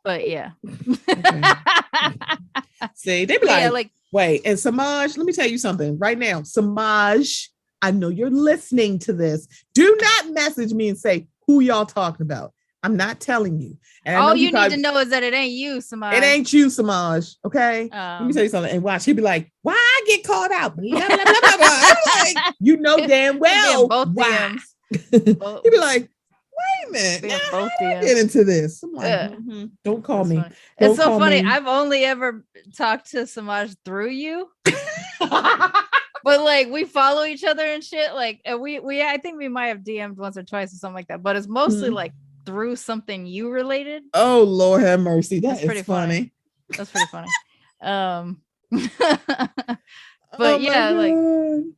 But yeah. Okay. See, they be like, wait, and Samaj, let me tell you something right now. Samaj, I know you're listening to this. Do not message me and say who y'all talking about. I'm not telling you. And all you need to know is that it ain't you, Samaj. It ain't you, Samaj. Okay. Let me tell you something. And watch, he'll be like, why I get called out? Blah, blah, blah, blah, blah. I'm like, you know damn well. Both why. He'll be like, wait a minute. How did I get into this? I'm like, don't call me. It's so funny. I've only ever talked to Samaj through you. But like we follow each other and shit. Like we I think we might have DM'd once or twice or something like that. But it's mostly like through something you related. Oh Lord have mercy. That's pretty funny. That's pretty funny. But yeah,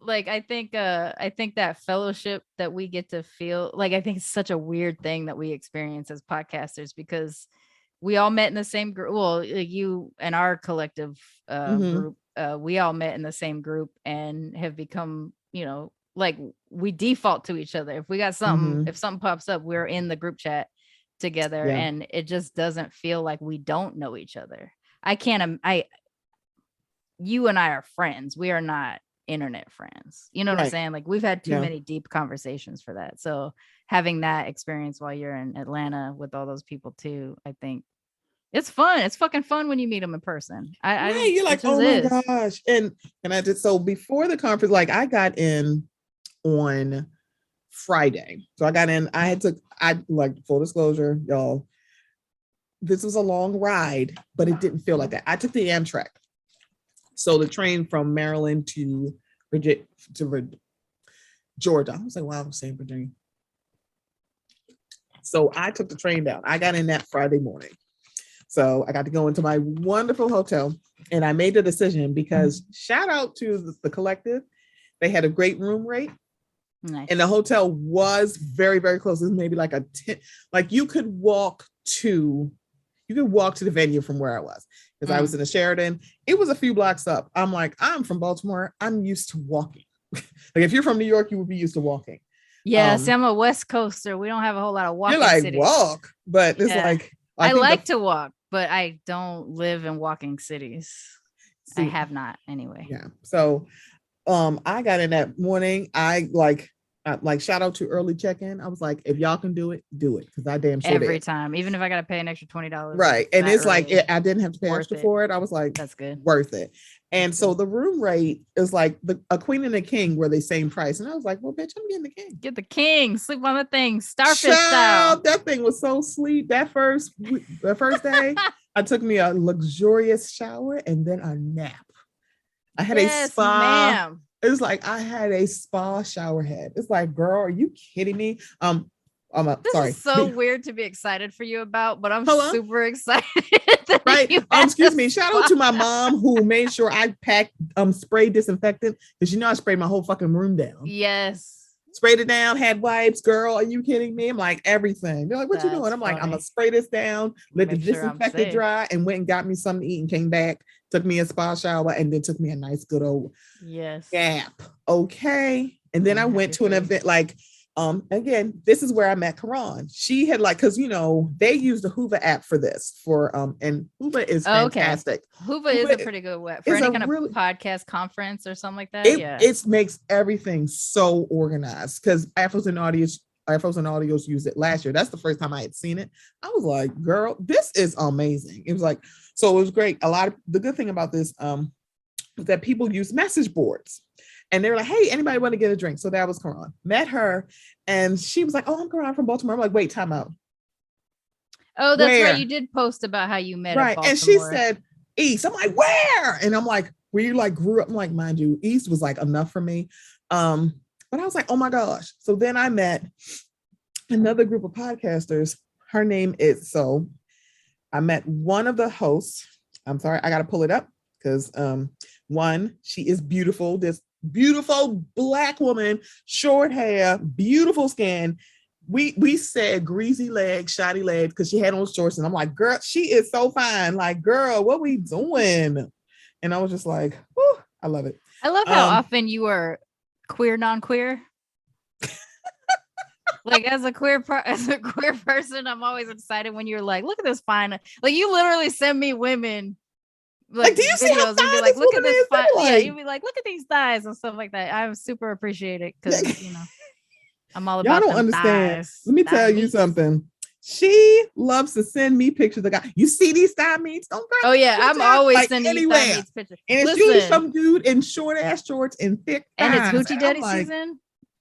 like I think that fellowship that we get to feel, like I think it's such a weird thing that we experience as podcasters, because we all met in the same group. Well, like you and our collective group, we all met in the same group and have become, you know, like we default to each other. If we got something, if something pops up, we're in the group chat together, and it just doesn't feel like we don't know each other. You and I are friends. We are not internet friends. You know what I'm saying? Like we've had too many deep conversations for that. So having that experience while you're in Atlanta with all those people too, I think it's fun. It's fucking fun when you meet them in person. You're like, oh my gosh. And I did, so before the conference, like I got in on Friday. So I got in, I like full disclosure, y'all, this was a long ride, but it didn't feel like that. I took the Amtrak. So the train from Maryland to Georgia. I was like, wow, I'm saying Virginia. So I took the train down. I got in that Friday morning. So I got to go into my wonderful hotel, and I made the decision because shout out to the collective. They had a great room rate. Nice. And the hotel was very, very close. It was maybe like like you could walk to the venue from where I was, because I was in a Sheraton. It was a few blocks up. I'm like, I'm from Baltimore. I'm used to walking. Like if you're from New York, you would be used to walking. Yeah, see, I'm a West Coaster. We don't have a whole lot of walking. You're like, cities. Walk, but it's like I like to walk, but I don't live in walking cities. I have not anyway. Yeah. So I got in that morning. I shout out to early check-in. I was like, if y'all can do it, because I damn sure every time, even if I gotta pay an extra $20. Right. And it's early, like I didn't have to pay extra for it. I was like, that's good. Worth it. And so the room rate is like a queen and a king were the same price. And I was like, well, bitch, I'm getting the king. Get the king. Sleep on the thing. Starfish style. That thing was so sweet. The first day, I took me a luxurious shower and then a nap. I had a spa. Ma'am. It was like I had a spa shower head. It's like, girl, are you kidding me? Sorry. This is so weird to be excited for you about, but I'm super excited. Right. Excuse me. Shout out to my mom who made sure I packed spray disinfectant, because I sprayed my whole fucking room down. Yes. Sprayed it down, had wipes, girl. Are you kidding me? I'm like, everything. They're like, what you doing? I'm like, I'm gonna spray this down, let the disinfectant dry, and went and got me something to eat and came back, took me a spa shower, and then took me a nice good old nap. Okay. And then I went to an event like again, this is where I met Karan. She had because they use the Hoover app for this and Hoover is fantastic. Hoover is a pretty good web for any kind of podcast conference or something like that. It makes everything so organized, because Afros and Audios used it last year. That's the first time I had seen it. I was like, girl, this is amazing. It was like, so it was great. The good thing about this is that people use message boards. And they were like, hey, anybody want to get a drink? So that was Karan. Met her, and she was like, oh, I'm Karan from Baltimore. I'm like, wait, time out. Oh, that's right. You did post about how you met right. And she said, East. I'm like, where? And I'm like, where you grew up? I'm like, mind you, East was like enough for me. But I was like, oh my gosh. So then I met another group of podcasters. Her name is, I met one of the hosts. I'm sorry, I got to pull it up because one, she is beautiful. This beautiful Black woman, short hair, beautiful skin. We said greasy legs, shoddy legs, because she had on shorts, and I'm like, girl, she is so fine. Like, girl, what we doing? And I was just like, whew, I love it. I love how often you are queer, non-queer. Like as a queer person, I'm always excited when you're like, look at this fine. Like you literally send me women like do you see how videos and be fine like, this look at woman this is? fine. Like, Yeah, you'd be like, look at these thighs and stuff like that. I super appreciate it because I'm all y'all about don't them understand. thighs. Let me thigh tell you meats. something. She loves to send me pictures of guys. You see these thigh meats? Don't Oh yeah, I'm always sending you thigh meats pictures. And it's usually some dude in short ass shorts and thick thighs. And it's Hoochie Daddy season.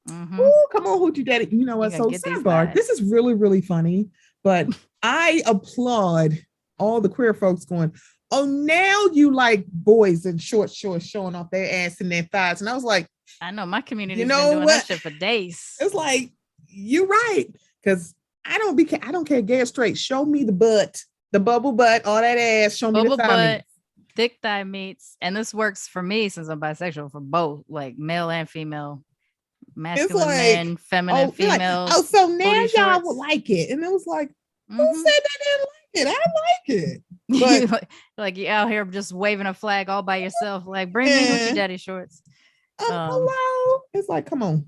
Oh, come on, Hoochie Daddy. You know what? So sidebar, this is really, really funny, but I applaud all the queer folks going, oh, now you like boys in short shorts showing off their ass and their thighs. And I was like, I know my community's been doing that shit for days. It's like, you're right. Because I don't care, gay or straight. Show me the butt, the bubble butt, all that ass. Show me the thigh meats. Thick thigh meats. And this works for me since I'm bisexual for both, like male and female. Masculine men, feminine females. Like, so now y'all would like it. And it was like, who said they didn't like it? I like it. But like you out here just waving a flag all by yourself, like bring me Hoochie Daddy shorts. Hello. It's like, come on.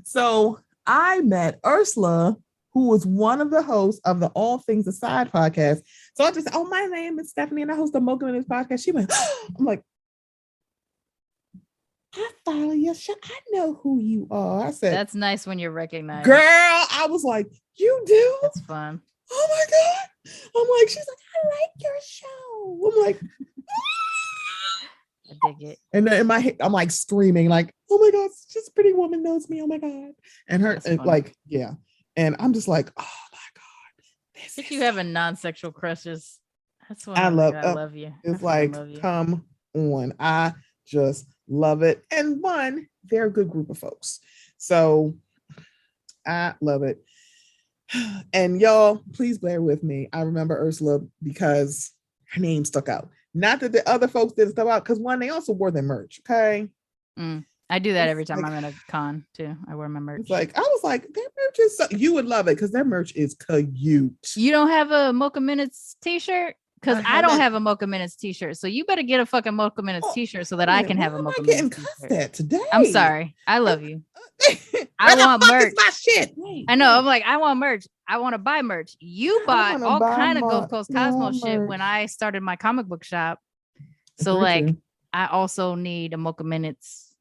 So I met Ursula, who was one of the hosts of the All Things Aside podcast. So I just said, oh, my name is Stephanie and I host the Mocha in this podcast. She went, I'm like, I follow your show. I know who you are. I said, that's nice when you're recognized. Girl, I was like, you do? That's fun. Oh my God. I'm like, she's like, I like your show. I'm like, I dig it. And then in my head, I'm like screaming, like, oh my God, just Pretty Woman knows me. Oh my God. And her, and like, yeah. And I'm just like, oh my God. If you having non-sexual crushes, that's why I love you. It's like, come on. I just love it. And one, they're a good group of folks. So I love it. And y'all, please bear with me. I remember Ursula because her name stuck out. Not that the other folks didn't stuck out, because one, they also wore their merch. Okay. I do that every time I'm at a con too. I wear my merch. It's like, I was like, their merch is you would love it because their merch is cute. You don't have a Mocha Minutes t-shirt? Because I don't have a Mocha Minutes t-shirt. So you better get a fucking Mocha Minutes t-shirt so that I can have a Mocha Minutes t-shirt. That today. I'm sorry. I love you. I want merch. My shit. I know. I'm like, I want merch. I want to buy merch. You bought all kind of Gulf Coast Cosmos shit when I started my comic book shop. So like, I also need a Mocha Minutes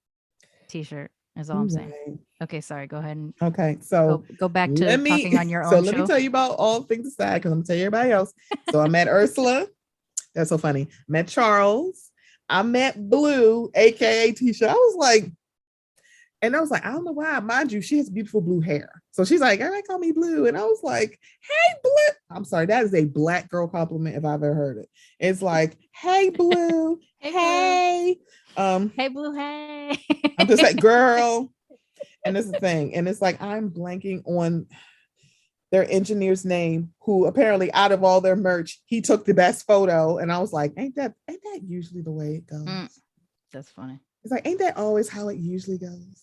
t-shirt. Is all I'm saying. Okay, sorry. Go ahead and So go back to talking on your own. So let me tell you about All Things Aside because I'm gonna tell you everybody else. So I met Ursula. That's so funny. Met Charles. I met Blue, aka Tisha. I was like, I don't know why. Mind you, she has beautiful blue hair. So she's like, everybody call me Blue. And I was like, hey, Blue. I'm sorry, that is a Black girl compliment if I've ever heard it. It's like, hey, Blue. Hey. Hey, Blue. Hey. I'm just like, girl. And this is the thing. And it's like, I'm blanking on their engineer's name, who apparently out of all their merch, he took the best photo. And I was like, ain't that usually the way it goes? That's funny. It's like, ain't that always how it usually goes?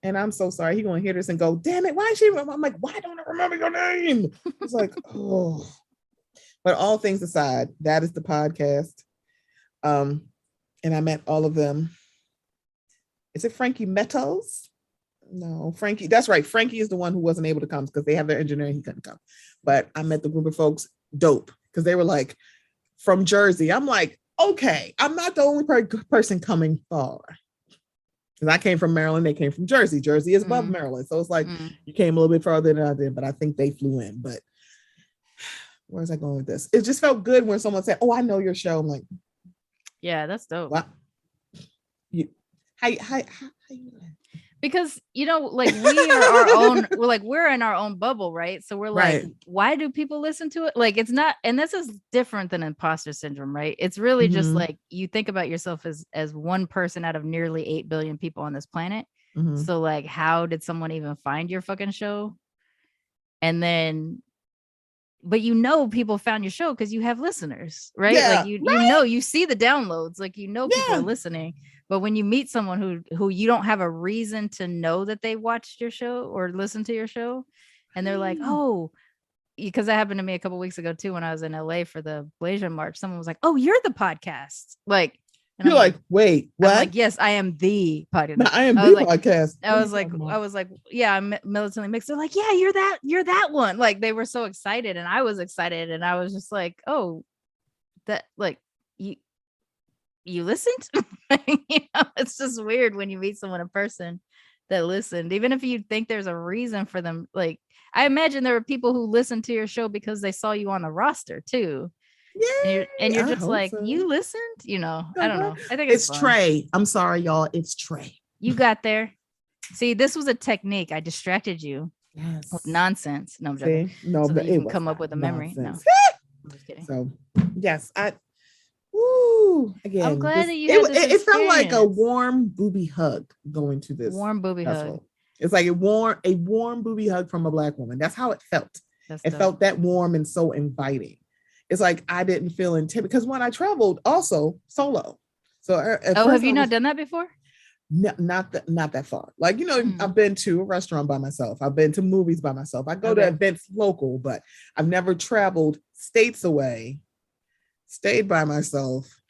And I'm so sorry. He gonna hear this and go, damn it, why is she? I'm like, why don't I remember your name? It's like, oh. But all things aside, that is the podcast. And I met all of them. Is it Frankie Meadows? No, Frankie. That's right. Frankie is the one who wasn't able to come because they have their engineer. He couldn't come. But I met the group of folks dope because they were like from Jersey. I'm like, okay, I'm not the only person coming far. Because I came from Maryland. They came from Jersey. Jersey is above Maryland. So it's like you came a little bit farther than I did, but I think they flew in. But where's I going with this? It just felt good when someone said, oh, I know your show. I'm like, yeah, that's dope. Wow. How you because like we are our own, we're in our own bubble, right? So we're like, why do people listen to it? Like it's not, and this is different than imposter syndrome, right? It's really just like you think about yourself as one person out of nearly 8 billion people on this planet. So like, how did someone even find your fucking show? And then but people found your show because you have listeners, right? Like you see the downloads, like people are listening. But when you meet someone who you don't have a reason to know that they watched your show or listened to your show, and they're like, oh, because that happened to me a couple weeks ago too when I was in LA for the Blasian March. Someone was like, oh, you're the podcast. Like, And you're like, wait, what? I'm like, yes, I am the podcast. No, I am the podcast. I was like, yeah, I'm militantly mixed. They're like, yeah, you're that one. Like they were so excited, and I was excited, and I was just like, oh, that like you listened. It's just weird when you meet someone in person that listened, even if you think there's a reason for them. Like I imagine there are people who listen to your show because they saw you on the roster too. Yeah, and you're just like, so. You listened, I don't know. I think it's Trey. I'm sorry, y'all. It's Trey. You got there. See, this was a technique. I distracted you with nonsense. No, I'm joking. No, so but you can come up with a memory. Nonsense. No, I'm just kidding. So yes, again, I'm glad that you had this it felt like a warm booby hug going to this warm booby hug. It's like a warm booby hug from a Black woman. That's how it felt. It felt that warm and so inviting. It's like I didn't feel intimidated because when I traveled also solo. So have you not done that before? No, not that far. Like, I've been to a restaurant by myself. I've been to movies by myself. I go to events local, but I've never traveled states away, stayed by myself,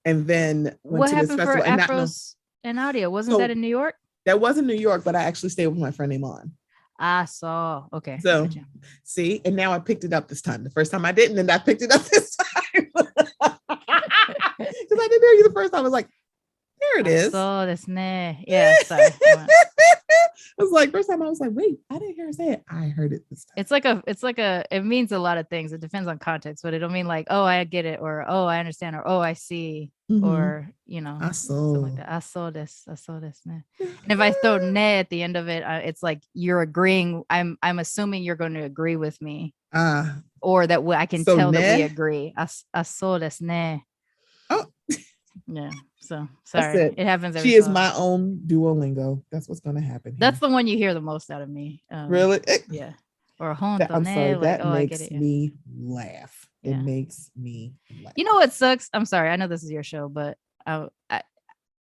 and then went to this festival. What happened for Afros and Audio? Wasn't that in New York? That was in New York, but I actually stayed with my friend Iman. I saw. Okay. So see, and now I picked it up this time. The first time I didn't, and I picked it up this time. Because I didn't hear you the first time. I was like, there it is. So this yeah. Sorry. I was like, first time I was like, wait, I didn't hear her say it. I heard it this time. It means a lot of things. It depends on context, but it'll mean like, oh, I get it, or oh, I understand, or oh, I see, or I saw like that. I saw this. And if I throw ne at the end of it, it's like you're agreeing. I'm assuming you're going to agree with me, or that I can tell that we agree. I saw this ne. Oh, yeah. So sorry, it happens. She is my own Duolingo. That's what's going to happen here. That's the one you hear the most out of me. Really? Yeah. Or I'm sorry. That makes me laugh. Yeah. It makes me laugh. You know what sucks? I'm sorry. I know this is your show, but when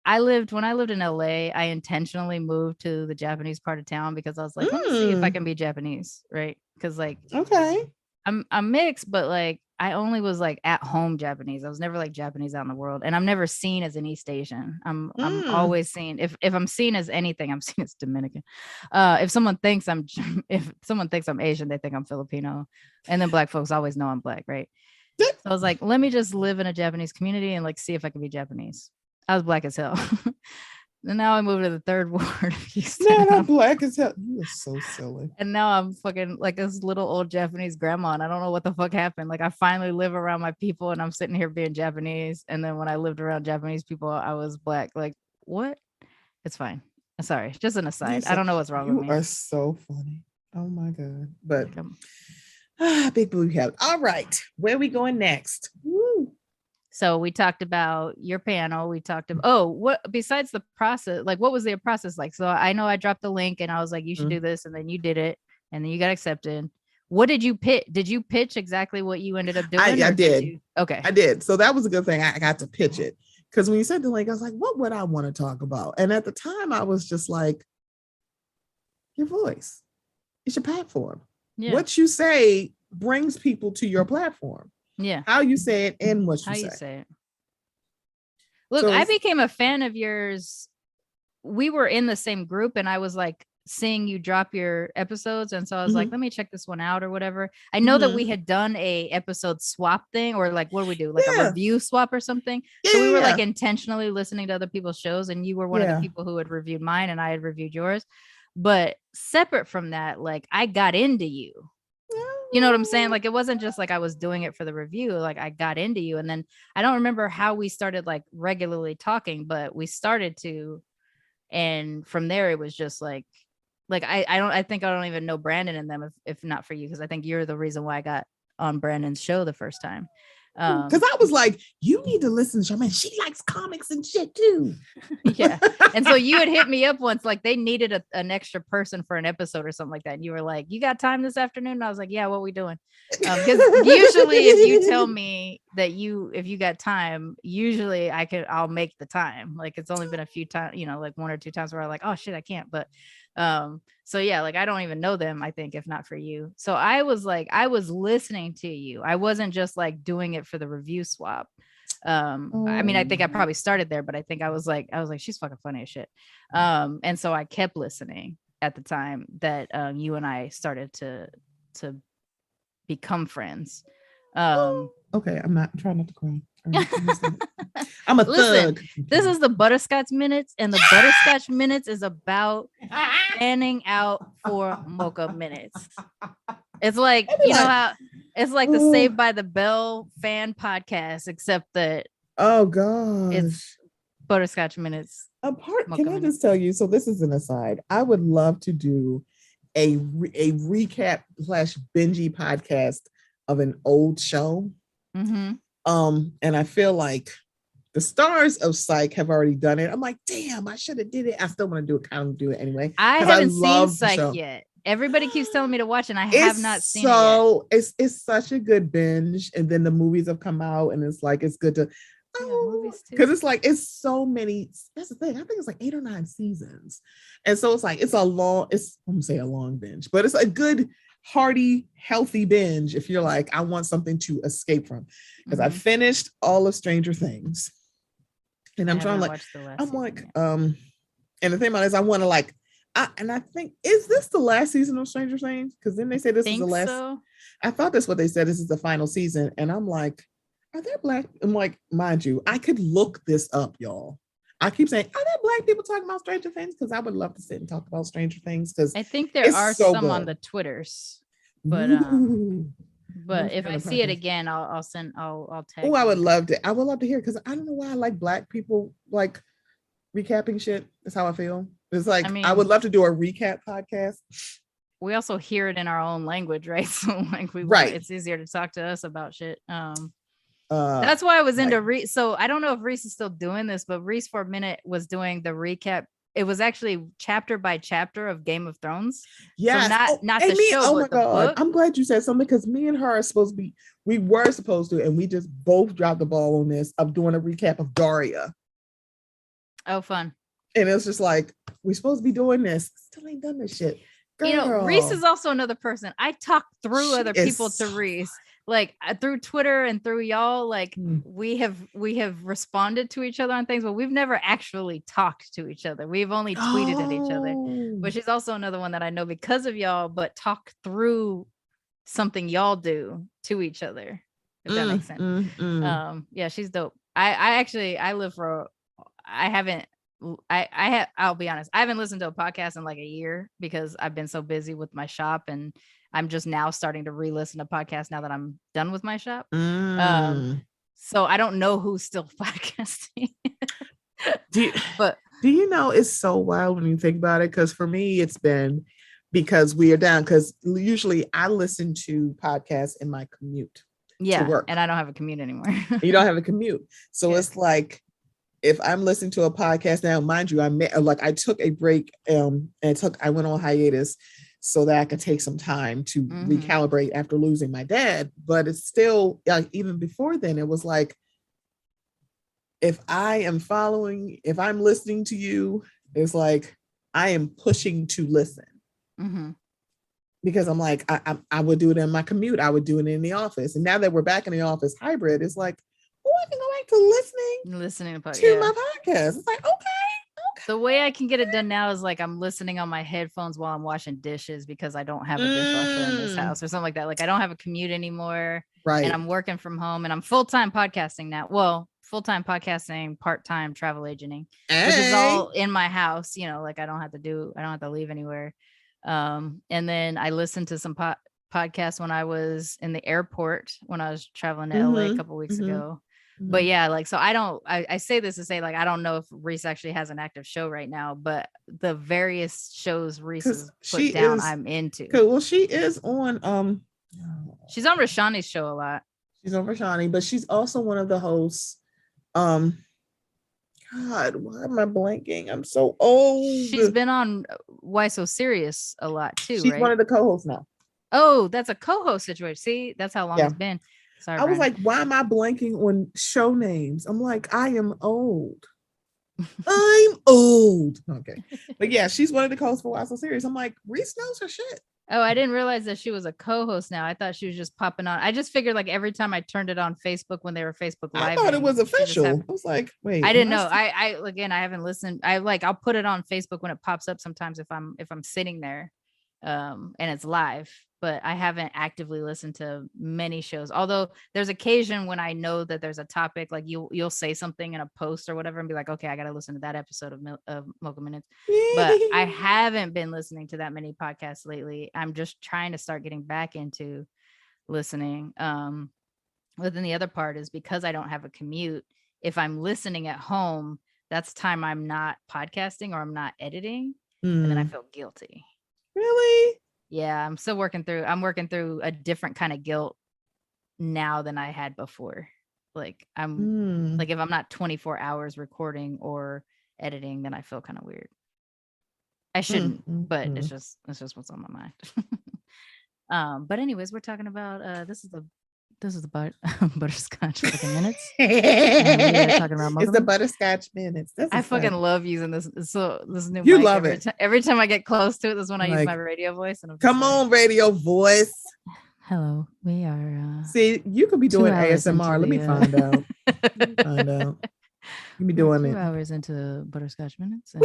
I lived in LA, I intentionally moved to the Japanese part of town because I was like, let me see if I can be Japanese, right? Because like, okay, I'm mixed, but like I only was like at home Japanese. I was never like Japanese out in the world, and I'm never seen as an East Asian. I'm always seen, if I'm seen as anything, I'm seen as Dominican. If someone thinks I'm Asian, they think I'm Filipino, and then Black folks always know I'm Black, right? So I was like, let me just live in a Japanese community and like see if I can be Japanese. I was Black as hell. And now I moved to the third ward of Houston. Man, I'm Black as hell. You are so silly. And now I'm fucking like this little old Japanese grandma, and I don't know what the fuck happened. Like I finally live around my people, and I'm sitting here being Japanese. And then when I lived around Japanese people, I was Black. Like what? It's fine. Sorry, just an aside. I don't know what's wrong with me. You are so funny. Oh my god. But big booty head. All right, where are we going next? Woo. So we talked about your panel. We talked about, what besides the process, like what was the process like? So I know I dropped the link and I was like, you should do this. And then you did it and then you got accepted. What did you pitch? Did you pitch exactly what you ended up doing? I did. Okay. I did. So that was a good thing. I got to pitch it. Because when you said the link, I was like, what would I want to talk about? And at the time I was just like, your voice. It's your platform. Yeah. What you say brings people to your platform. Yeah. How you say it and what you say it. Look, I became a fan of yours. We were in the same group and I was like seeing you drop your episodes. And so I was like, let me check this one out or whatever. I know that we had done a episode swap thing, or like, what do we do? Like a review swap or something. Yeah, so we were like intentionally listening to other people's shows, and you were one of the people who had reviewed mine and I had reviewed yours. But separate from that, like I got into you. You know what I'm saying? Like, it wasn't just like I was doing it for the review. Like I got into you. And then I don't remember how we started like regularly talking, but we started to. And from there, it was just like I think I don't even know Brandon and them if not for you. Because I think you're the reason why I got on Brandon's show the first time. Because I was like, you need to listen to Sharmane. She likes comics and shit too. Yeah. And so you had hit me up once, like they needed an extra person for an episode or something like that. And you were like, you got time this afternoon? And I was like, yeah, what we doing? Because usually if you tell me that if you got time, usually I'll make the time. Like it's only been a few times, like one or two times where I'm like, oh shit, I can't. But so yeah, like I don't even know them, I think, if not for you. So I was listening to you. I wasn't just like doing it for the review swap. I mean, I think I probably started there, but I think I was like, she's fucking funny as shit. And so I kept listening at the time that you and I started to become friends. Okay, I'm trying not to cry. I'm a Listen, thug. this is the Butterscotch Minutes, and the Butterscotch Minutes is about fanning out for Mocha Minutes. It's like, you know how it's like the Saved by the Bell fan podcast, except that it's Butterscotch Minutes. Can I just tell you? So this is an aside. I would love to do a recap / bingey podcast of an old show. Mm-hmm. And I feel like the stars of Psych have already done it. I'm like, damn, I should have did it. I still want to do it. Kind of do it anyway. I haven't seen Psych yet. Everybody keeps telling me to watch, and I have not seen it yet. It's such a good binge. And then the movies have come out, and it's like it's good to because it's like it's so many. That's the thing. I think it's like 8 or 9 seasons, and so it's like I'm gonna say a long binge, but it's a good, hearty, healthy binge if you're like, I want something to escape from. Because I finished all of Stranger Things, and I'm trying like and the thing about it is I want to like. And I think, is this the last season of Stranger Things? Because then they say this is the last. So. I thought that's what they said. This is the final season, and I'm like, are there black? I'm like, mind you, I could look this up, y'all. I keep saying, are there black people talking about Stranger Things? Because I would love to sit and talk about Stranger Things. Because I think there are some on the Twitters, but if I see it again, I'll tag. Oh, I would love to. I would love to hear, because I don't know why I like black people like recapping shit. That's how I feel. It's like, I would love to do a recap podcast. We also hear it in our own language, right? So like it's easier to talk to us about shit. That's why I was into Reese. So I don't know if Reese is still doing this, but Reese for a minute was doing the recap. It was actually chapter by chapter of Game of Thrones. Yeah, so not the show. Oh my god! Book. I'm glad you said something, because me and her are supposed to be. We were supposed to, and we just both dropped the ball on this of doing a recap of Daria. Oh, fun! And it's just like, we're supposed to be doing this. Still ain't done this shit. Girl. You know, Reese is also another person. I talk through other people to Reese, like through Twitter and through y'all. Like we have responded to each other on things, but we've never actually talked to each other. We've only tweeted at each other, which is also another one that I know because of y'all, but talk through something y'all do to each other. If that makes sense. Yeah, she's dope. I'll be honest, I haven't listened to a podcast in like a year because I've been so busy with my shop, and I'm just now starting to re-listen to podcasts now that I'm done with my shop. So I don't know who's still podcasting. Do you know, it's so wild when you think about it? Because for me, it's been because we are down, because usually I listen to podcasts in my commute to work. And I don't have a commute anymore. You don't have a commute. So it's like, if I'm listening to a podcast now, mind you, I took a break I went on hiatus so that I could take some time to recalibrate after losing my dad. But it's still, like, even before then, it was like, if I'm listening to you, it's like I am pushing to listen. Because I'm like, I would do it in my commute. I would do it in the office. And now that we're back in the office hybrid, it's like, I can go back to listening to my podcast. It's like, okay. The way I can get it done now is like I'm listening on my headphones while I'm washing dishes, because I don't have a dishwasher in this house or something like that. Like I don't have a commute anymore. Right. And I'm working from home, and I'm full-time podcasting now. Well, full-time podcasting, part-time travel agenting, which is all in my house. You know, like I don't have to leave anywhere. And then I listened to some podcasts when I was in the airport, when I was traveling to LA a couple weeks ago. But yeah, like, so I say this to say, like, I don't know if Reese actually has an active show right now, but the various shows Reese has put down, I'm into. Well, she is on, she's on Rashani's show a lot. She's on Rashani, but she's also one of the hosts. God, why am I blanking? I'm so old. She's been on Why So Serious a lot too. She's one of the co-hosts now. Oh, that's a co-host situation. See, that's how long it's been. Sorry, I was like, why am I blanking on show names? I'm like, I am old. I'm old. Okay. But yeah, she's one of the co-hosts for Why So Serious. I'm like, Reese knows her shit. Oh, I didn't realize that she was a co-host now. I thought she was just popping on. I just figured like every time I turned it on Facebook when they were Facebook Live. I thought it was official. I was like, wait. I didn't know. I again, I haven't listened. I'll put it on Facebook when it pops up sometimes if I'm sitting there and it's live, but I haven't actively listened to many shows. Although there's occasion when I know that there's a topic, like you'll say something in a post or whatever and be like, okay, I got to listen to that episode of Mocha Minutes. But I haven't been listening to that many podcasts lately. I'm just trying to start getting back into listening. But then the other part is because I don't have a commute, if I'm listening at home, that's time I'm not podcasting or I'm not editing. And then I feel guilty. Really? Yeah, I'm working through a different kind of guilt now than I had before. Like I'm like, if I'm not 24 hours recording or editing, then I feel kind of weird. I shouldn't, but it's just what's on my mind. But anyways, we're talking about this is the Butterscotch fucking minutes. Talking about it's the Butterscotch minutes. I fucking love using this. So this new you mic love it. Every time I get close to it, this is when I use my radio voice. And come on, radio voice. Hello, we are. See, you could be doing ASMR. Let me find out. You be doing 2 hours into Butterscotch minutes.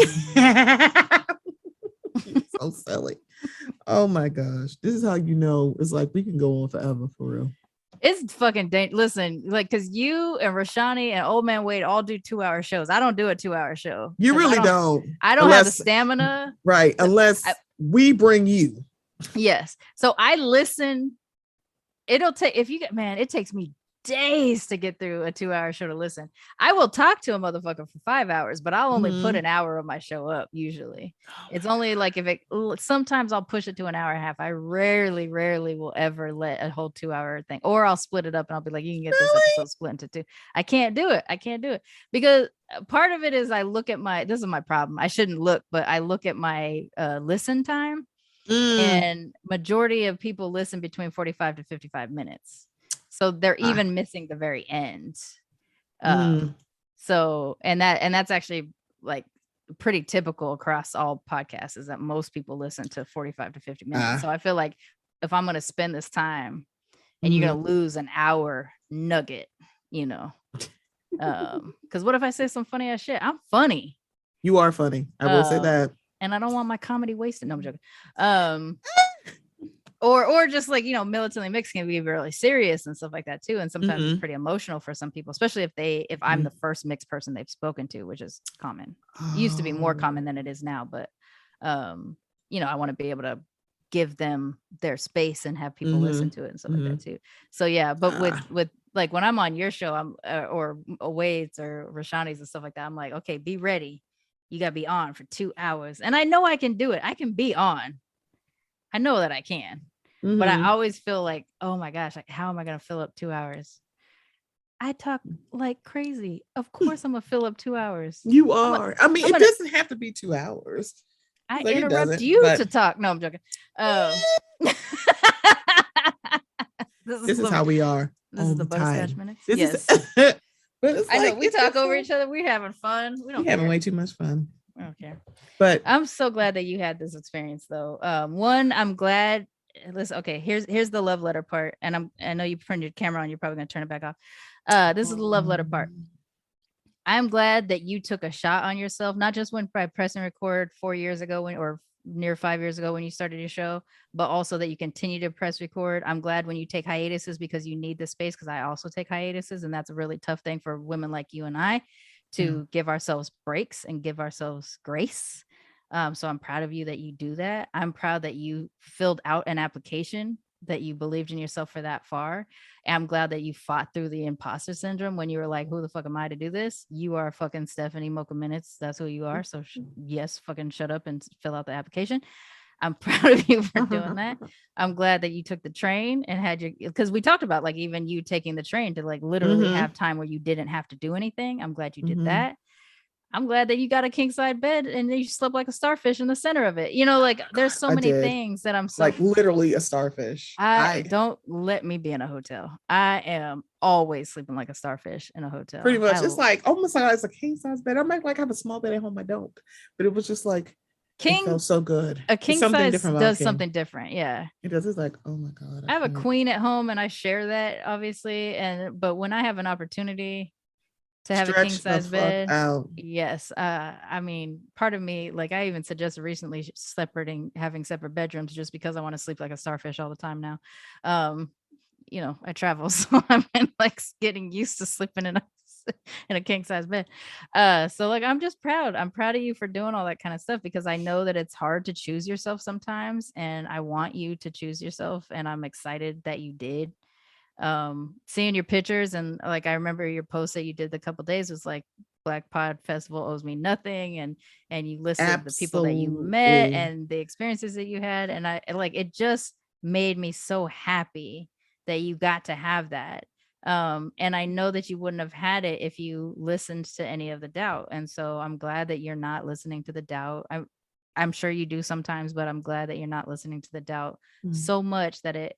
So silly. Oh my gosh, this is how you know it's like we can go on forever for real. It's fucking listen, like, because you and Rashani and Old Man Wade all do 2-hour shows. I don't do a 2-hour show. You really don't. I don't have the stamina. Right. Unless we bring you. Yes. So I listen. It'll take, it takes me days to get through a 2-hour show to listen. I will talk to a motherfucker for 5 hours, but I'll only put an hour of my show up usually. It's only like sometimes I'll push it to an hour and a half. I rarely will ever let a whole 2-hour thing, or I'll split it up and I'll be like, you can get this episode split into 2. I can't do it because part of it is this is my problem. I shouldn't look, but I look at my listen time and majority of people listen between 45 to 55 minutes. So they're even missing the very end. So, and that's actually like pretty typical across all podcasts, is that most people listen to 45 to 50 minutes. So I feel like if I'm going to spend this time and you're going to lose an hour nugget, because what if I say some funny ass shit? I'm funny. You are funny. I will say that. And I don't want my comedy wasted. No, I'm joking. Or just like, militantly mixed can be really serious and stuff like that too. And sometimes it's pretty emotional for some people, especially if I'm the first mixed person they've spoken to, which is common. It used to be more common than it is now, but I want to be able to give them their space and have people listen to it and stuff like that too. So yeah, but with like when I'm on your show, I'm or Wade's or Rashani's and stuff like that, I'm like, okay, be ready. You gotta be on for 2 hours. And I know I can do it. I can be on. I know that I can. But I always feel like, oh my gosh, like how am I going to fill up 2 hours? I talk like crazy. Of course I'm going to fill up 2 hours. You are. It doesn't have to be 2 hours. I interrupt you to talk. No, I'm joking. This is how we are. This is the Butterscotch minutes. Yes. But I know we talk over each other. We're having fun. We're having way too much fun. I don't care. But I'm so glad that you had this experience though. One, I'm glad. Listen, okay, here's the love letter part. And I know you turned your camera on, you're probably gonna turn it back off. This is the love letter part. I'm glad that you took a shot on yourself, not just when by press and record 4 years ago or near 5 years ago when you started your show, but also that you continue to press record. I'm glad when you take hiatuses because you need the space, because I also take hiatuses, and that's a really tough thing for women like you and I to give ourselves breaks and give ourselves grace. So I'm proud of you that you do that. I'm proud that you filled out an application, that you believed in yourself for that far. And I'm glad that you fought through the imposter syndrome when you were like, who the fuck am I to do this? You are fucking Stephanie Mocha Minutes. That's who you are. So yes, fucking shut up and fill out the application. I'm proud of you for doing that. I'm glad that you took the train and had because we talked about like even you taking the train to like literally have time where you didn't have to do anything. I'm glad you did that. I'm glad that you got a king side bed and you slept like a starfish in the center of it. Like there's so many things that I'm so like literally a starfish. Don't let me be in a hotel. I am always sleeping like a starfish in a hotel. Pretty much. It's like almost like it's a king size bed. I might like have a small bed at home. I don't, but it was just like It felt so good. A It's king something size different about does king. something different. Yeah. It does. It's like, oh my God. I have a queen at home and I share that obviously. But when I have an opportunity to have a king Stretch the size fuck bed, out. yes. I mean, part of me, like I even suggested recently having separate bedrooms just because I want to sleep like a starfish all the time now. You know, I travel, so I'm like getting used to sleeping in a king size bed. So like I'm just proud. I'm proud of you for doing all that kind of stuff because I know that it's hard to choose yourself sometimes, and I want you to choose yourself, and I'm excited that you did. Seeing your pictures, and like I remember your post that you did the couple days was like Blk Pod Festival owes me nothing, and you listed the people that you met Absolutely. and the experiences that you had, and I like it just made me so happy that you got to have that. And I know that you wouldn't have had it if you listened to any of the doubt, and so I'm glad that you're not listening to the doubt. I'm sure you do sometimes, but I'm glad that you're not listening to the doubt so much that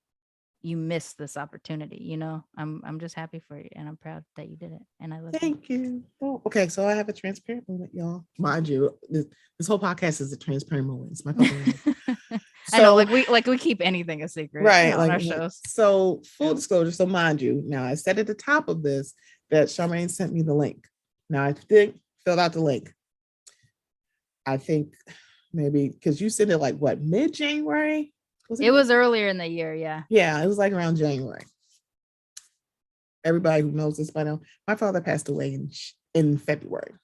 you missed this opportunity. You know, I'm just happy for you, and I'm proud that you did it, and I love you. Thank you. Oh, okay, so I have a transparent moment, y'all. Mind you, this whole podcast is a transparent moment. It's my fucking I know, like we keep anything a secret, right? on our shows. So full disclosure. So mind you, now I said at the top of this that Sharmane sent me the link. Now I did fill out the link. I think maybe because you sent it like what, mid-January? It was earlier in the year, yeah. Yeah, it was like around January. Everybody who knows this by now, my father passed away in February.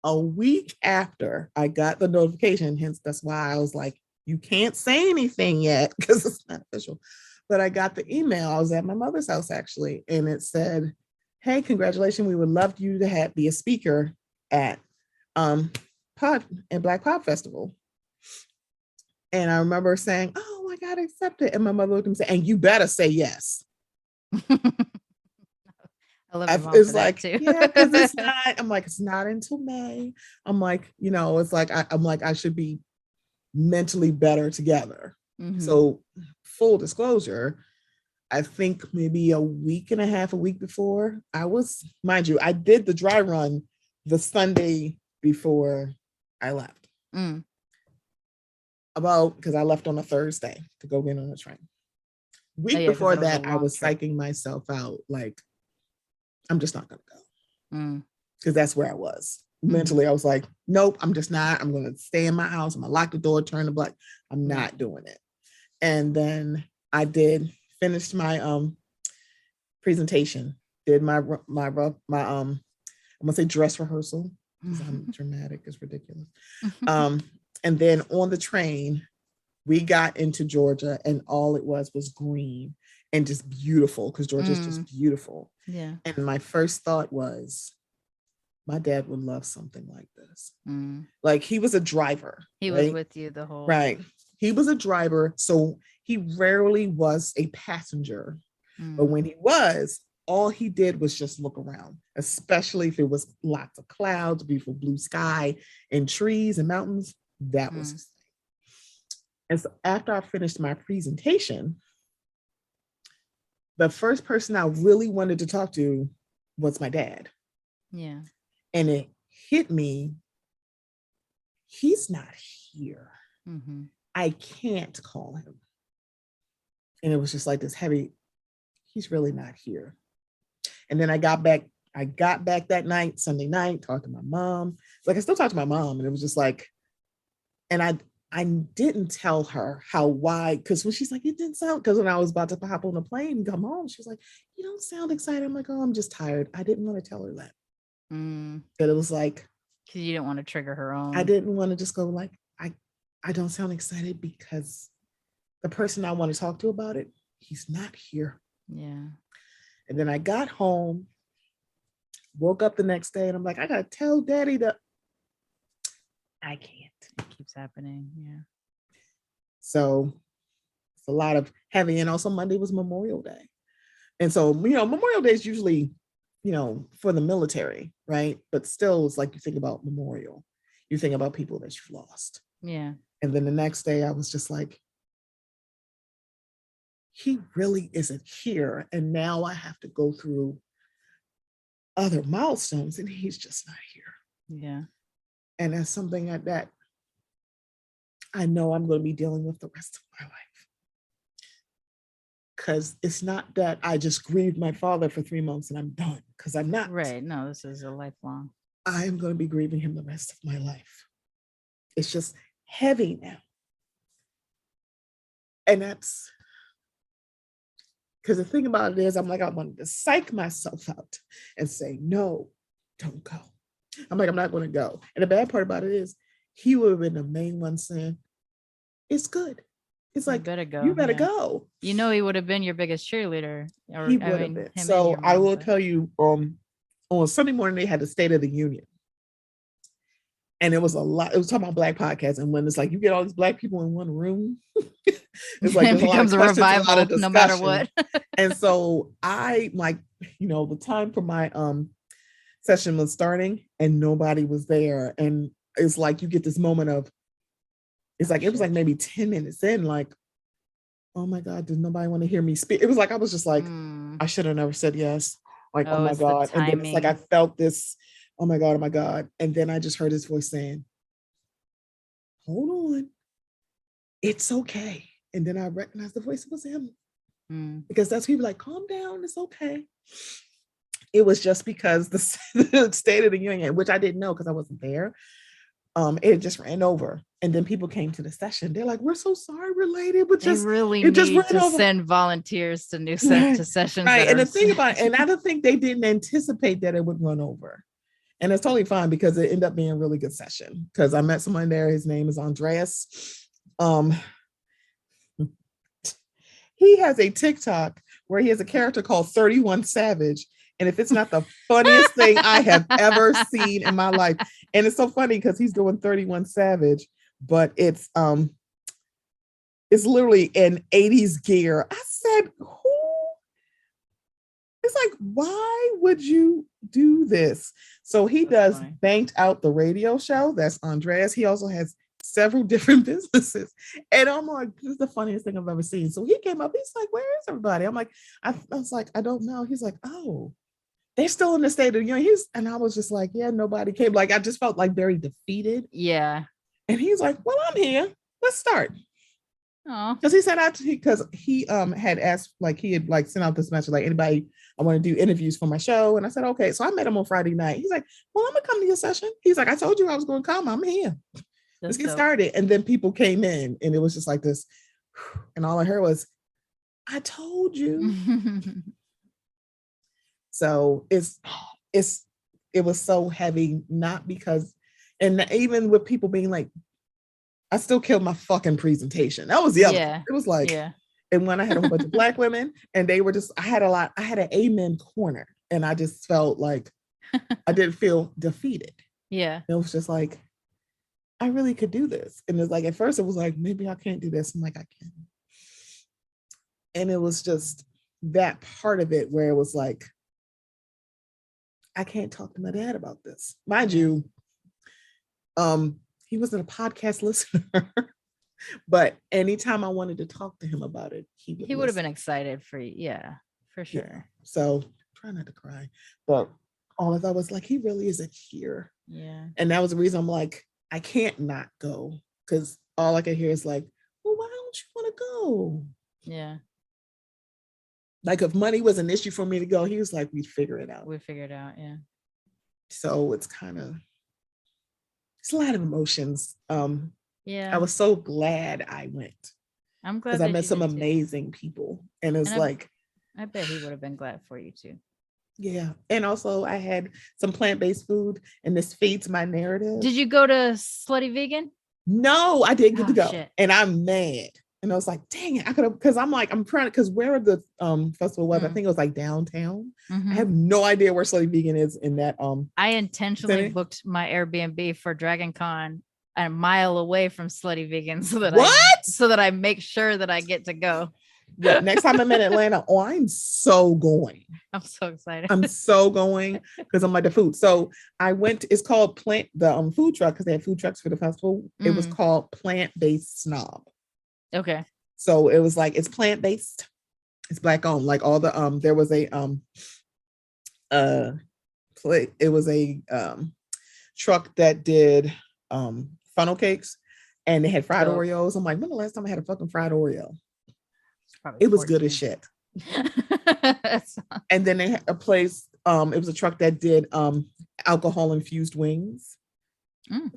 A week after I got the notification, hence that's why I was like, you can't say anything yet because it's not official. But I got the email. I was at my mother's house actually, and it said, "Hey, congratulations! We would love you to be a speaker at Blk Pod Festival." And I remember saying, "Oh my God, accept it!" And my mother looked at me and said, "And you better say yes." I love your mom it's for like, that too. yeah, because it's not. I'm like, it's not until May. I'm like, it's like I'm like I should be mentally better together. Mm-hmm. So full disclosure, I think maybe a week before I was, mind you, I did the dry run the Sunday before I left. Because I left on a Thursday to go get on the train. Week before that, I was psyching myself out like, I'm just not going to go. Because that's where I was. Mentally, I was like, nope, I'm just not. I'm going to stay in my house. I'm going to lock the door, turn the black. I'm not doing it. And then I did finish my presentation, did my I'm going to say dress rehearsal because I'm dramatic. It's ridiculous. And then on the train, we got into Georgia and all it was green and just beautiful because Georgia's just beautiful. Yeah. And my first thought was, my dad would love something like this. Like he was a driver. He was with you the whole. Right. He was a driver. So he rarely was a passenger. But when he was, all he did was just look around, especially if it was lots of clouds, beautiful blue sky and trees and mountains. That was his thing. And so after I finished my presentation, the first person I really wanted to talk to was my dad. Yeah. And it hit me, he's not here. I can't call him. And it was just like this heavy, he's really not here. And then I got back that night, Sunday night, talked to my mom. Like I still talk to my mom, and it was just like, and I didn't tell her why, because when she's like, it didn't sound, because when I was about to hop on the plane and come home, she was like, you don't sound excited. I'm like, oh, I'm just tired. I didn't want to tell her that. But it was like, because you didn't want to trigger her on. I didn't want to just go like, I don't sound excited because the person I want to talk to about it, he's not here. Yeah. And then I got home, woke up the next day, and I'm like, I gotta tell Daddy that I can't. It keeps happening. Yeah. So it's a lot of heavy, and also Monday was Memorial Day. And so, Memorial Day is usually, for the military, right? But still, it's like you think about Memorial, you think about people that you've lost. Yeah. And then the next day, I was just like, he really isn't here. And now I have to go through other milestones, and he's just not here. Yeah. And that's something that I know I'm going to be dealing with the rest of my life. Because it's not that I just grieved my father for 3 months and I'm done, because I'm not. Right. No, this is a lifelong. I am going to be grieving him the rest of my life. It's just heavy now. And that's because the thing about it is, I'm like, I wanted to psych myself out and say, no, don't go. I'm like, I'm not going to go. And the bad part about it is, he would have been the main one saying, it's good. It's like, you better go. You know, he would have been your biggest cheerleader. Or, he would have been. So I will tell you, on Sunday morning, they had the State of the Union. And it was a lot. It was talking about Black podcasts. And when it's like, you get all these Black people in one room, it's like, it becomes a revival no matter what. And so I, like, the time for my session was starting and nobody was there. And it's like, you get this moment of, it's like, it was like maybe 10 minutes in, like, oh my God, does nobody want to hear me speak? It was like, I was just like, I should have never said yes. Like, oh my God. And then it's like, I felt this, oh my God, oh my God. And then I just heard his voice saying, hold on, it's okay. And then I recognized the voice, it was him. Because that's people like, calm down, it's okay. It was just because the State of the Union, which I didn't know because I wasn't there, it just ran over. And then people came to the session. They're like, we're so sorry, we're late. But just really need to send volunteers to new to sessions. Right. And the thing about it, and I don't think they didn't anticipate that it would run over. And it's totally fine because it ended up being a really good session. Because I met someone there. His name is Andreas. He has a TikTok where he has a character called 31 Savage. And if it's not the funniest thing I have ever seen in my life, and it's so funny because he's doing 31 Savage, but it's literally in 80s gear. I said, who? It's like, why would you do this? So he does Banked Out, the radio show. That's Andreas. He also has several different businesses. And I'm like, this is the funniest thing I've ever seen. So he came up, he's like, where is everybody? I'm like, I was like, I don't know. He's like, oh, they're still in the State of the Union. And I was just like, yeah, nobody came. Like, I just felt like very defeated. Yeah. And he's like, well, I'm here. Let's start. Because he said, because he had asked, like, he had like sent out this message, like, anybody, I want to do interviews for my show. And I said, okay. So I met him on Friday night. He's like, well, I'm gonna come to your session. He's like, I told you I was going to come. I'm here. Let's get started. And then people came in and it was just like this. And all I heard was, I told you. So it was so heavy, not because, and even with people being like, I still killed my fucking presentation. That was the other. Yeah. It was like, and when I had a whole bunch of Black women and they were just, I had an amen corner and I just felt like I didn't feel defeated. Yeah. It was just like, I really could do this. And it's like, at first it was like, maybe I can't do this. I'm like, I can. And it was just that part of it where it was like, I can't talk to my dad about this. Mind you, he wasn't a podcast listener, but anytime I wanted to talk to him about it, he would have been excited for you. Yeah, for sure. Yeah. So try not to cry. But all of that was like, he really isn't here. Yeah. And that was the reason I'm like, I can't not go. Because all I could hear is like, well, why don't you want to go? Yeah. Like if money was an issue for me to go, he was like, we'd figure it out. Yeah. So it's it's a lot of emotions. Yeah. I was so glad I went. I'm glad because I met some amazing people. And it's like, I bet he would have been glad for you too. Yeah. And also I had some plant-based food and this feeds my narrative. Did you go to Slutty Vegan? No, I didn't get to go. Shit. And I'm mad. And I was like, dang it, I could have, because I'm like, I'm trying to, because where the festival was, I think it was like downtown. I have no idea where Slutty Vegan is in that. I intentionally booked my Airbnb for Dragon Con a mile away from Slutty Vegan so that I make sure that I get to go. Yeah, next time I'm in Atlanta, I'm so going. I'm so excited. I'm so going because I'm like the food. So I went, it's called the food truck, because they had food trucks for the festival. It was called Plant-Based Snob. Okay. So it was like, it's plant-based, it's Black owned. Like all the there was a it was a truck that did funnel cakes, and they had fried So- Oreos. I'm like, when the last time I had a fucking fried Oreo? Probably It was good as 14. shit. And then they had a place, it was a truck that did alcohol infused wings.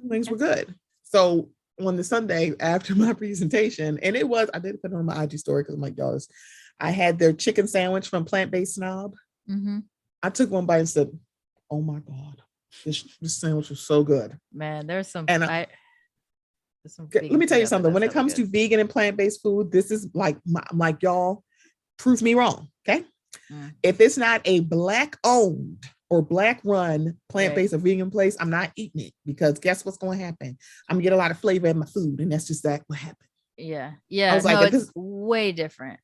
Wings were good. So on the Sunday after my presentation, and I did put it on my IG story because I'm like, y'all, I had their chicken sandwich from Plant-Based Snob. I took one bite and said, oh my God, this sandwich was so good. Man, there's some. And let me tell you something. When it comes to vegan and plant-based food, this is like, y'all, prove me wrong. Okay. If it's not a Black owned or Black run plant-based or vegan place, I'm not eating it, because guess what's going to happen? I'm gonna get a lot of flavor in my food, and that's just what happened. Yeah. I was like, it's way different.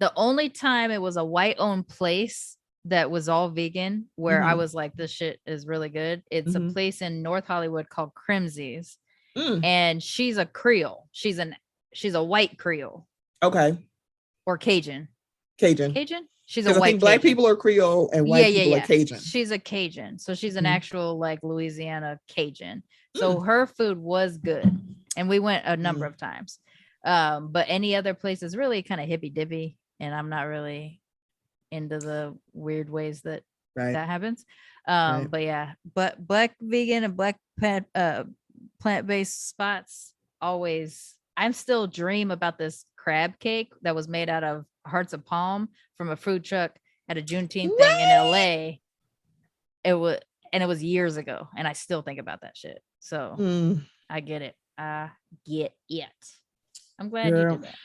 The only time it was a white owned place that was all vegan where I was like, this shit is really good. It's a place in North Hollywood called Crimsey's. And she's a Creole. She's a white Creole. Okay. Or Cajun. She's a white. I think Black people are Creole and white people are Cajun. She's a Cajun. So she's an actual like Louisiana Cajun. So her food was good. And we went a number of times. But any other place is really kind of hippy dippy. And I'm not really into the weird ways that that happens. But yeah, but Black vegan and Black plant-based spots always. I'm still dream about this crab cake that was made out of hearts of palm from a food truck at a Juneteenth thing in LA. It was years ago, and I still think about that shit. So I get it. I'm glad you did that.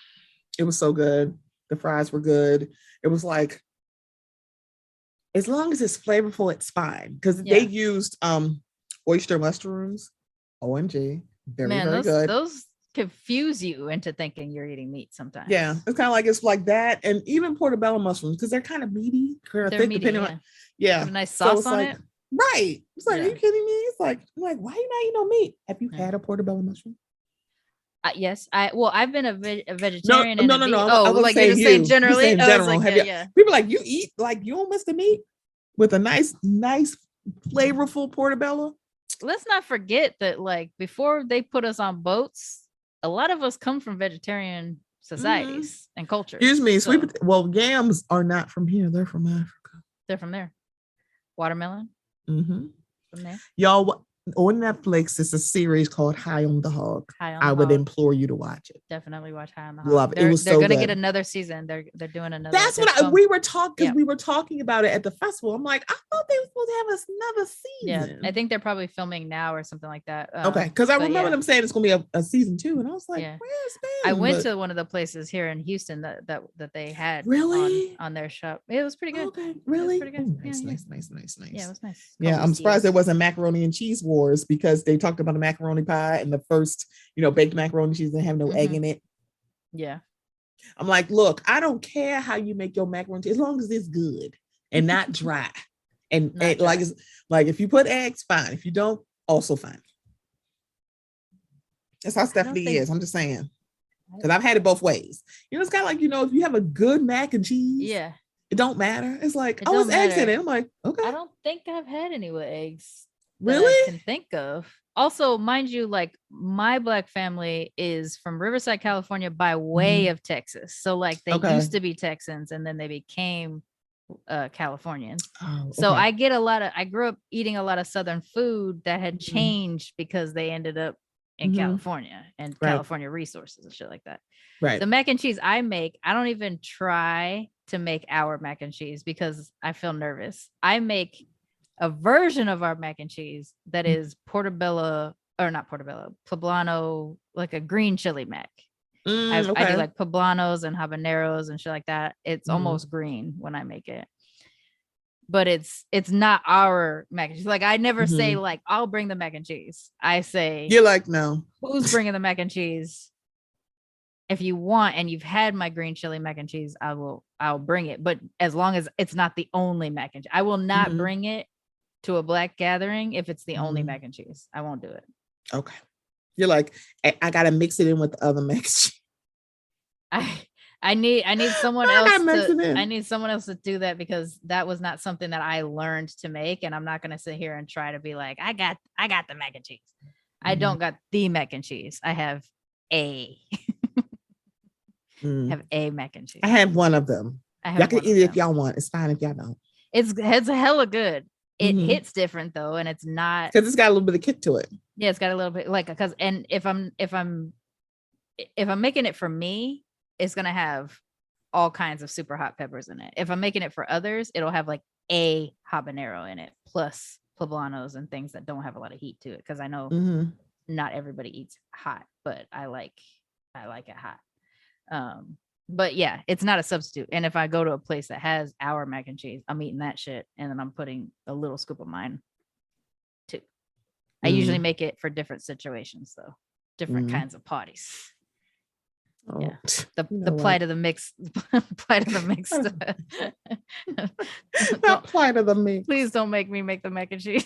It was so good. The fries were good. It was like, as long as it's flavorful, it's fine. Because they used oyster mushrooms. OMG. Very good. Those confuse you into thinking you're eating meat sometimes. Yeah, it's kind of like that. And even portobello mushrooms, because they're kind of meaty. They're thick, meaty, depending on have a nice sauce on it. Right. It's like, are you kidding me? It's like, I'm like, why are you not eating no meat? Have you had a portobello mushroom? Yes. I've been a vegetarian. No. Oh, like you're just saying generally. In general. People like, you eat, like, you don't miss the meat with a nice flavorful portobello. Let's not forget that, like, before they put us on boats, a lot of us come from vegetarian societies and cultures. Excuse me, yams are not from here. They're from Africa. They're from there. Watermelon. From there. Y'all, on Netflix, it's a series called High on the Hog. I would implore you to watch it. Definitely watch High on the Hog. Love it. They're gonna get another season. They're doing another. That's what we were talking. We were talking about it at the festival. I'm like, I thought they were supposed to have another season. Yeah, I think they're probably filming now or something like that. Okay, because I remember them saying it's gonna be a season 2, and I was like, where's Ben? I went to one of the places here in Houston that they had on their shop. It was pretty good. Okay, really? Pretty good. Nice. Yeah, it was nice. Yeah, I'm surprised there wasn't macaroni and cheese wars, because they talked about a macaroni pie and the first, baked macaroni and cheese didn't have no egg in it. Yeah. I'm like, look, I don't care how you make your macaroni and cheese, as long as it's good and not dry. And like if you put eggs, fine. If you don't, also fine. That's how Stephanie is. I'm just saying. Because I've had it both ways. It's kind of like, if you have a good mac and cheese, it don't matter. It's like, it's eggs in it. I'm like, okay. I don't think I've had any with eggs. Really? I can think of. Also, mind you, like, my Black family is from Riverside, California, by way of Texas. So like they used to be Texans and then they became Californians. So I grew up eating a lot of Southern food that had changed because they ended up in California and California resources and shit like that. Right. The mac and cheese I make, I don't even try to make our mac and cheese because I feel nervous. I make a version of our mac and cheese that is poblano, like a green chili mac. I do like poblanos and habaneros and shit like that. It's almost green when I make it, but it's not our mac and cheese. Like, I never say like, I'll bring the mac and cheese. I say, you're like, no, who's bringing the mac and cheese? If you want, and you've had my green chili mac and cheese, I'll bring it. But as long as it's not the only mac and cheese, I will not bring it to a Black gathering if it's the only mac and cheese. I won't do it. Okay. You're like, I gotta mix it in with the other mac and cheese. I need someone else I need someone else to do that, because that was not something that I learned to make, and I'm not gonna sit here and try to be like, I got the mac and cheese. I don't got the mac and cheese. I have a have a mac and cheese. I have one of them. Y'all can eat it if y'all want. It's fine if y'all don't. It's hella good. It hits different though, and it's not because it's got a little bit of kick to it. Yeah, it's got a little bit because if I'm making it for me, it's gonna have all kinds of super hot peppers in it. If I'm making it for others, it'll have like a habanero in it, plus poblanos and things that don't have a lot of heat to it. Because I know not everybody eats hot, but I like it hot. But yeah, it's not a substitute. And if I go to a place that has our mac and cheese, I'm eating that shit, and then I'm putting a little scoop of mine too. I usually make it for different situations, though, different kinds of parties. Oh, yeah, the plight of the mix, plight of the mix. Not plight of the mix. Please don't make me make the mac and cheese.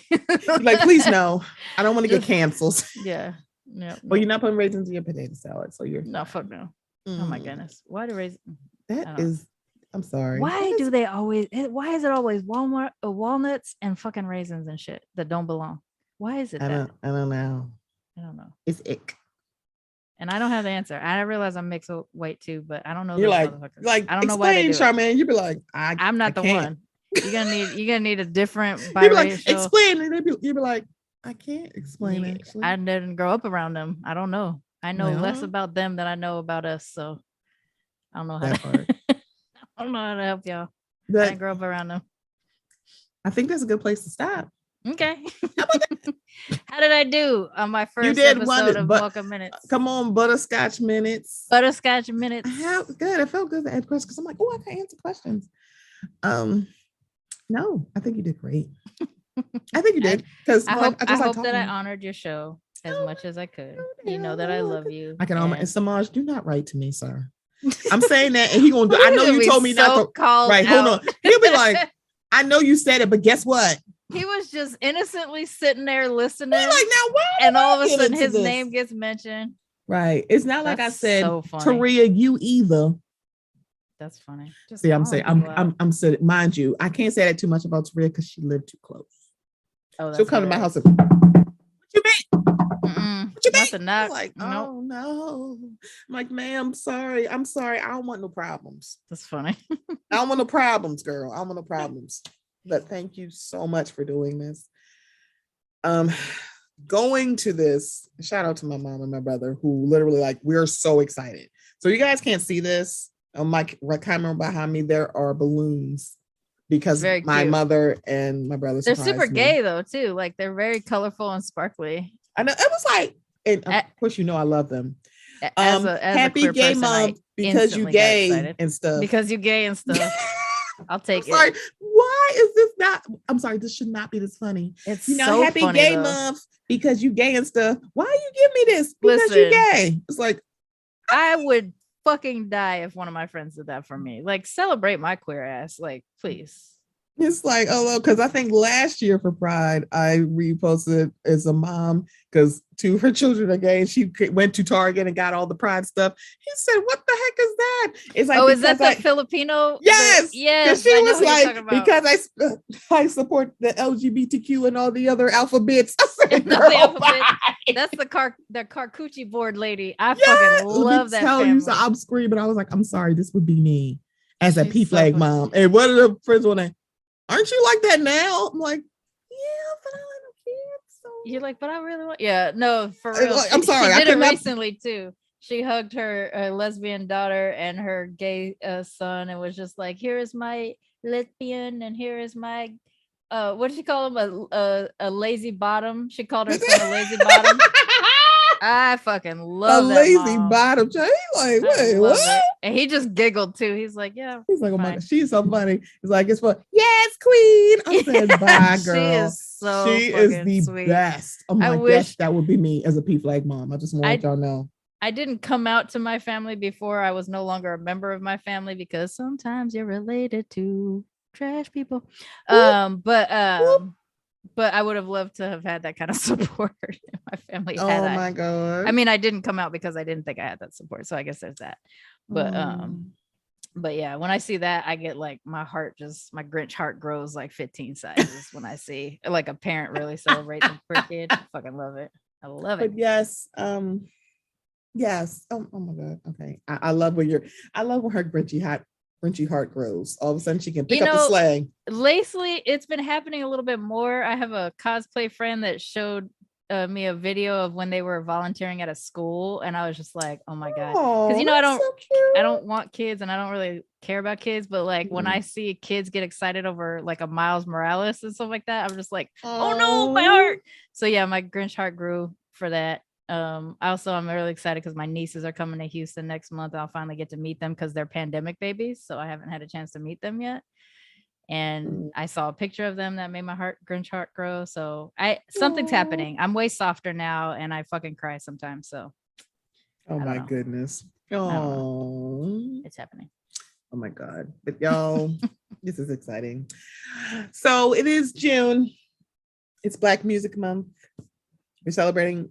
Like, please no, I don't want to get canceled. Yeah, yeah. Well, you're not putting raisins in your potato salad, so you're no fuck no. Oh my goodness, why do raisins? That is, I'm sorry. Why do they always? Why is it always walnuts and fucking raisins and shit that don't belong? Why is it? I don't know. I don't know. It's ick. And I don't have the answer. I realize I'm mixed white too, but I don't know. You're like I don't know why they do Sharmane. You'd be like, I'm not the one. You're gonna need a different biracial. Like, explain it. You'd be like, I can't explain it. Actually. I didn't grow up around them. I don't know. I know less about them than I know about us. So I don't know how to, I don't know how to help y'all. I didn't grow up around them. I think that's a good place to stop. Okay. How did I do on my first episode of Mocha Minutes? Come on, Butterscotch Minutes. Butterscotch Minutes. Good. I felt good to ask questions because I'm like, oh, I can answer questions. No, I think you did great. I think you did. Because I hope that I honored your show as much as I could. You know that I love you. I can almost. And Samaj, do not write to me, sir. I'm saying that, and he gonna do. I know you told me not to call. Right, hold on. He'll be like, I know you said it, but guess what? He was just innocently sitting there listening. He's like, now why? And all of a sudden, his name gets mentioned. Right. It's not like I said, Taria, you either. That's funny. See, I'm saying, I'm saying, mind you, I can't say that too much about Taria because she lived too close. Oh, she'll come to my house and, what you mean? What you mean? Nothing. Like, oh no. I'm like, ma'am, sorry. I'm sorry. I don't want no problems. That's funny. I don't want no problems, girl. I don't want no problems. But thank you so much for doing this. Going to this, shout out to my mom and my brother who literally like, we're so excited. So you guys can't see this. On my camera behind me, there are balloons because my mother and my brother. They're super gay though, too. Like they're very colorful and sparkly. I know. It was like, and of course, you know, I love them. As happy gay month because you gay and stuff. Because you gay and stuff. I'll take it. Sorry, why is this not? I'm sorry, this should not be this funny. It's so happy funny, gay month because you gay and stuff. Why you give me this? Because you gay. It's like I would fucking die if one of my friends did that for me. Like, celebrate my queer ass. Like, please. It's like, oh, because I think last year for Pride, I reposted as a mom because two of her children are gay and she went to Target and got all the Pride stuff. He said, what the heck is that? It's like, is that the Filipino? Yes. Yes. She was like, because I support the LGBTQ and all the other alphabets. I said, that's the Carcucci board lady. I fucking love that family. So I'm screaming. I was like, I'm sorry, this would be me as a P-flag mom. And one of the friends were like, aren't you like that now? I'm like, yeah, but I like no kids. So. You're like, but I really want. Yeah, no, for real. I'm sorry. She did it recently too. She hugged her lesbian daughter and her gay son, and was just like, "Here is my lesbian, and here is my what did she call him? A lazy bottom." She called her son a lazy bottom. I fucking love that lazy bottom. He's like, wait, what? It. And he just giggled too. He's like, yeah. He's like, oh my God, she's so funny. He's like, it's what? Yes, queen. I said, bye, girl. She is the sweet. Best. Oh my gosh, that would be me as a P-flag mom. I just want to let y'all know. I didn't come out to my family before I was no longer a member of my family because sometimes you're related to trash people. But I would have loved to have had that kind of support. My family had that. Oh my God. I mean, I didn't come out because I didn't think I had that support. So I guess there's that. But yeah, when I see that, I get like my Grinch heart grows like 15 sizes when I see like a parent really celebrate the queer kid. I fucking love it. I love it. But yes, Yes. Oh my God. Okay. I love when her grinchy heart grows. All of a sudden she can pick up the slang. Lately, it's been happening a little bit more. I have a cosplay friend that showed me a video of when they were volunteering at a school, and I was just like, oh my God. Because I don't want kids and I don't really care about kids, but like when I see kids get excited over like a Miles Morales and stuff like that, I'm just like, oh no, my heart. So yeah, my Grinch heart grew for that. I'm really excited because my nieces are coming to Houston next month. I'll finally get to meet them because they're pandemic babies, so I haven't had a chance to meet them yet. And I saw a picture of them that made my Grinch heart grow. So something's happening. I'm way softer now, and I fucking cry sometimes. So, oh my goodness, oh, it's happening. Oh my God, but y'all, this is exciting. So it is June. It's Black Music Month. We're celebrating.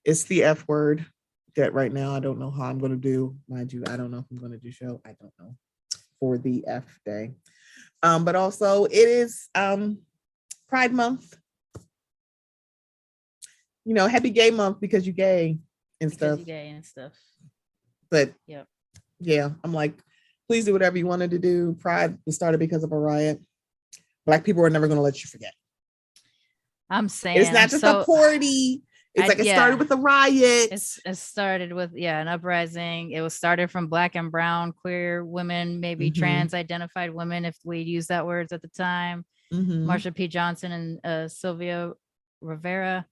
It's the F word that right now I don't know how I'm going to do. Mind you, I don't know if I'm going to do show. I don't know. For the F day. But also it is Pride Month. You know, happy gay month because you're gay and stuff. But yeah, I'm like, please do whatever you wanted to do. Pride was started because of a riot. Black people are never going to let you forget. I'm saying it's not just a party. It's it started with a riot. It started with an uprising. It was started from Black and brown queer women, maybe trans identified women, if we use that words at the time. Marsha P. Johnson and Sylvia Rivera.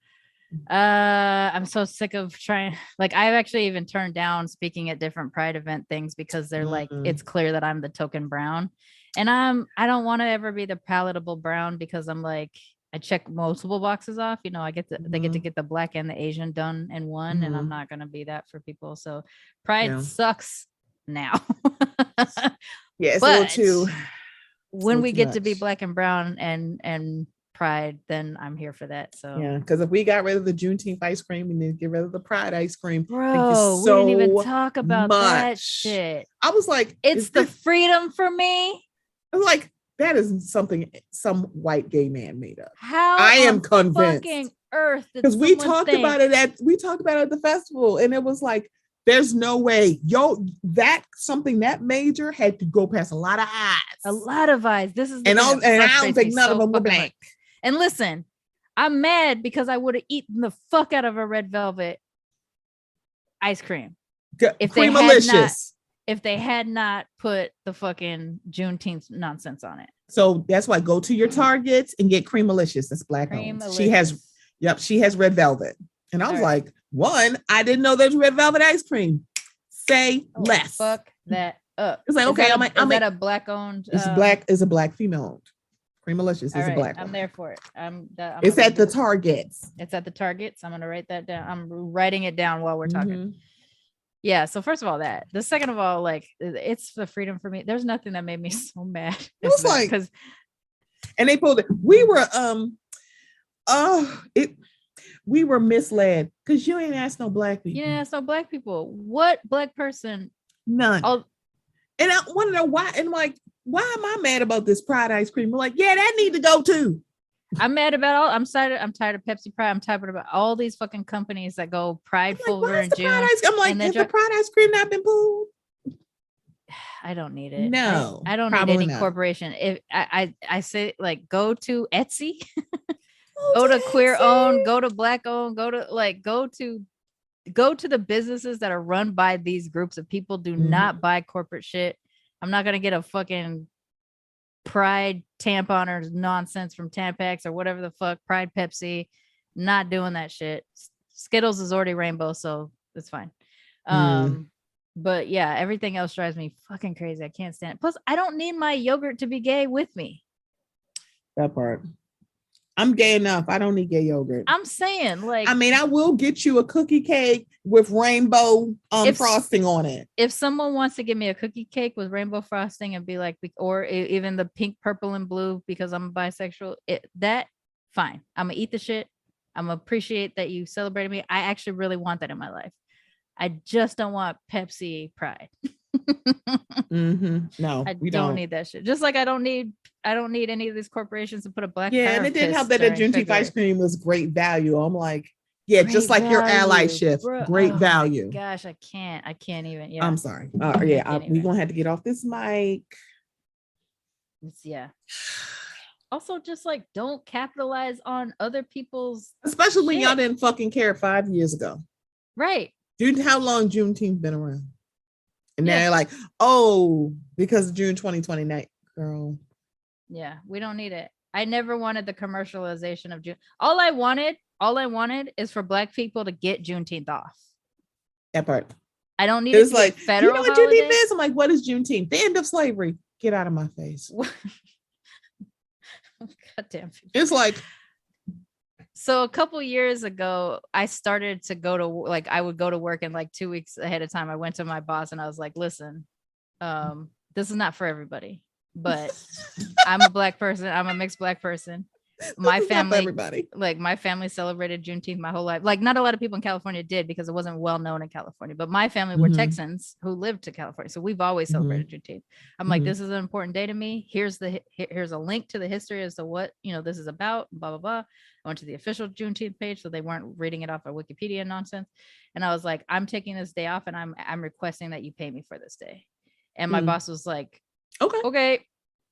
I'm so sick of trying. Like, I've actually even turned down speaking at different Pride event things because they're like, it's clear that I'm the token brown, and I don't want to ever be the palatable brown because I'm like, I check multiple boxes off. You know, they get to get the Black and the Asian done in one, and I'm not going to be that for people. So Pride sucks now. It's a little too. When we get to be Black and brown and Pride, then I'm here for that. So yeah, because if we got rid of the Juneteenth ice cream, we need to get rid of the Pride ice cream. Bro, we didn't even talk about that shit. I was like, it's the freedom for me. I'm like, that is something some white gay man made up. How I am convinced. Fucking earth, because we talked about it at the festival, and it was like, there's no way, that something that major had to go past a lot of eyes. This is and I don't think none of them were black. And listen, I'm mad because I would have eaten the fuck out of a red velvet ice cream if they had not put the fucking Juneteenth nonsense on it. So that's why go to your Targets and get Creamalicious. That's Black owned. She has red velvet. And I was like, one, I didn't know there's red velvet ice cream. Say less. Fuck that up. It's like, okay, is that a Black owned? It's a Black female owned. Creamalicious is a Black one. I'm there for it. It's at the Targets. It's at the Targets. I'm gonna write that down. I'm writing it down while we're talking. Yeah. So first of all, the second of all, like, it's the freedom for me. There's nothing that made me so mad. It was like, because, and they pulled it. We were misled because you ain't asked no Black people. You didn't ask no Black people. What Black person? None. And I want to know why. And like, why am I mad about this Pride ice cream? I'm like, yeah, that need to go too. I'm mad about I'm tired of Pepsi Pride. I'm tired about all these fucking companies that go prideful in June. I'm like, has the Pride ice cream not been pulled? I don't need it. No, I don't need any corporation. If I say, like, go to Etsy, go to queer owned, go to Black owned, go to the businesses that are run by these groups of people. Do not buy corporate shit. I'm not gonna get a fucking Pride tampon or nonsense from Tampax or whatever the fuck, Pride Pepsi. Not doing that shit. Skittles is already rainbow, so it's fine. But yeah, everything else drives me fucking crazy. I can't stand it. Plus, I don't need my yogurt to be gay with me. That part. I'm gay enough. I don't need gay yogurt. I'm saying, like, I mean, I will get you a cookie cake with rainbow frosting on it. If someone wants to give me a cookie cake with rainbow frosting and be like, or even the pink, purple, and blue because I'm bisexual, that fine. I'm gonna eat the shit. I'm gonna appreciate that you celebrated me. I actually really want that in my life. I just don't want Pepsi Pride. No, we don't need that shit. Just like I don't need any of these corporations to put a black. Yeah, and it did help that the Juneteenth ice cream was great value. I'm like, Yeah, just like your allyship. Great value. Gosh, I can't even. Yeah. I'm sorry. We're gonna have to get off this mic. Yeah. Also, just like don't capitalize on other people's, especially when y'all didn't fucking care 5 years ago. Right. Dude, how long Juneteenth been around? And now you're like, oh, because of June 2020, girl. Yeah, we don't need it. I never wanted the commercialization of June. All I wanted is for Black people to get Juneteenth off. That part. I don't need it to like federal. You know what Juneteenth is? I'm like, what is Juneteenth? The end of slavery. Get out of my face. Goddamn. It's like. So a couple years ago, I started to go to like, I would go to work and like 2 weeks ahead of time, I went to my boss and I was like, listen, this is not for everybody, but I'm a Black person. I'm a mixed Black person. My family, like my family celebrated Juneteenth my whole life. Like not a lot of people in California did because it wasn't well known in California, but my family were Texans who lived to California. So we've always celebrated Juneteenth. I'm like, this is an important day to me. Here's a link to the history as to what, this is about, blah, blah, blah. I went to the official Juneteenth page, so they weren't reading it off of Wikipedia nonsense. And I was like, I'm taking this day off and I'm requesting that you pay me for this day. And my boss was like, okay.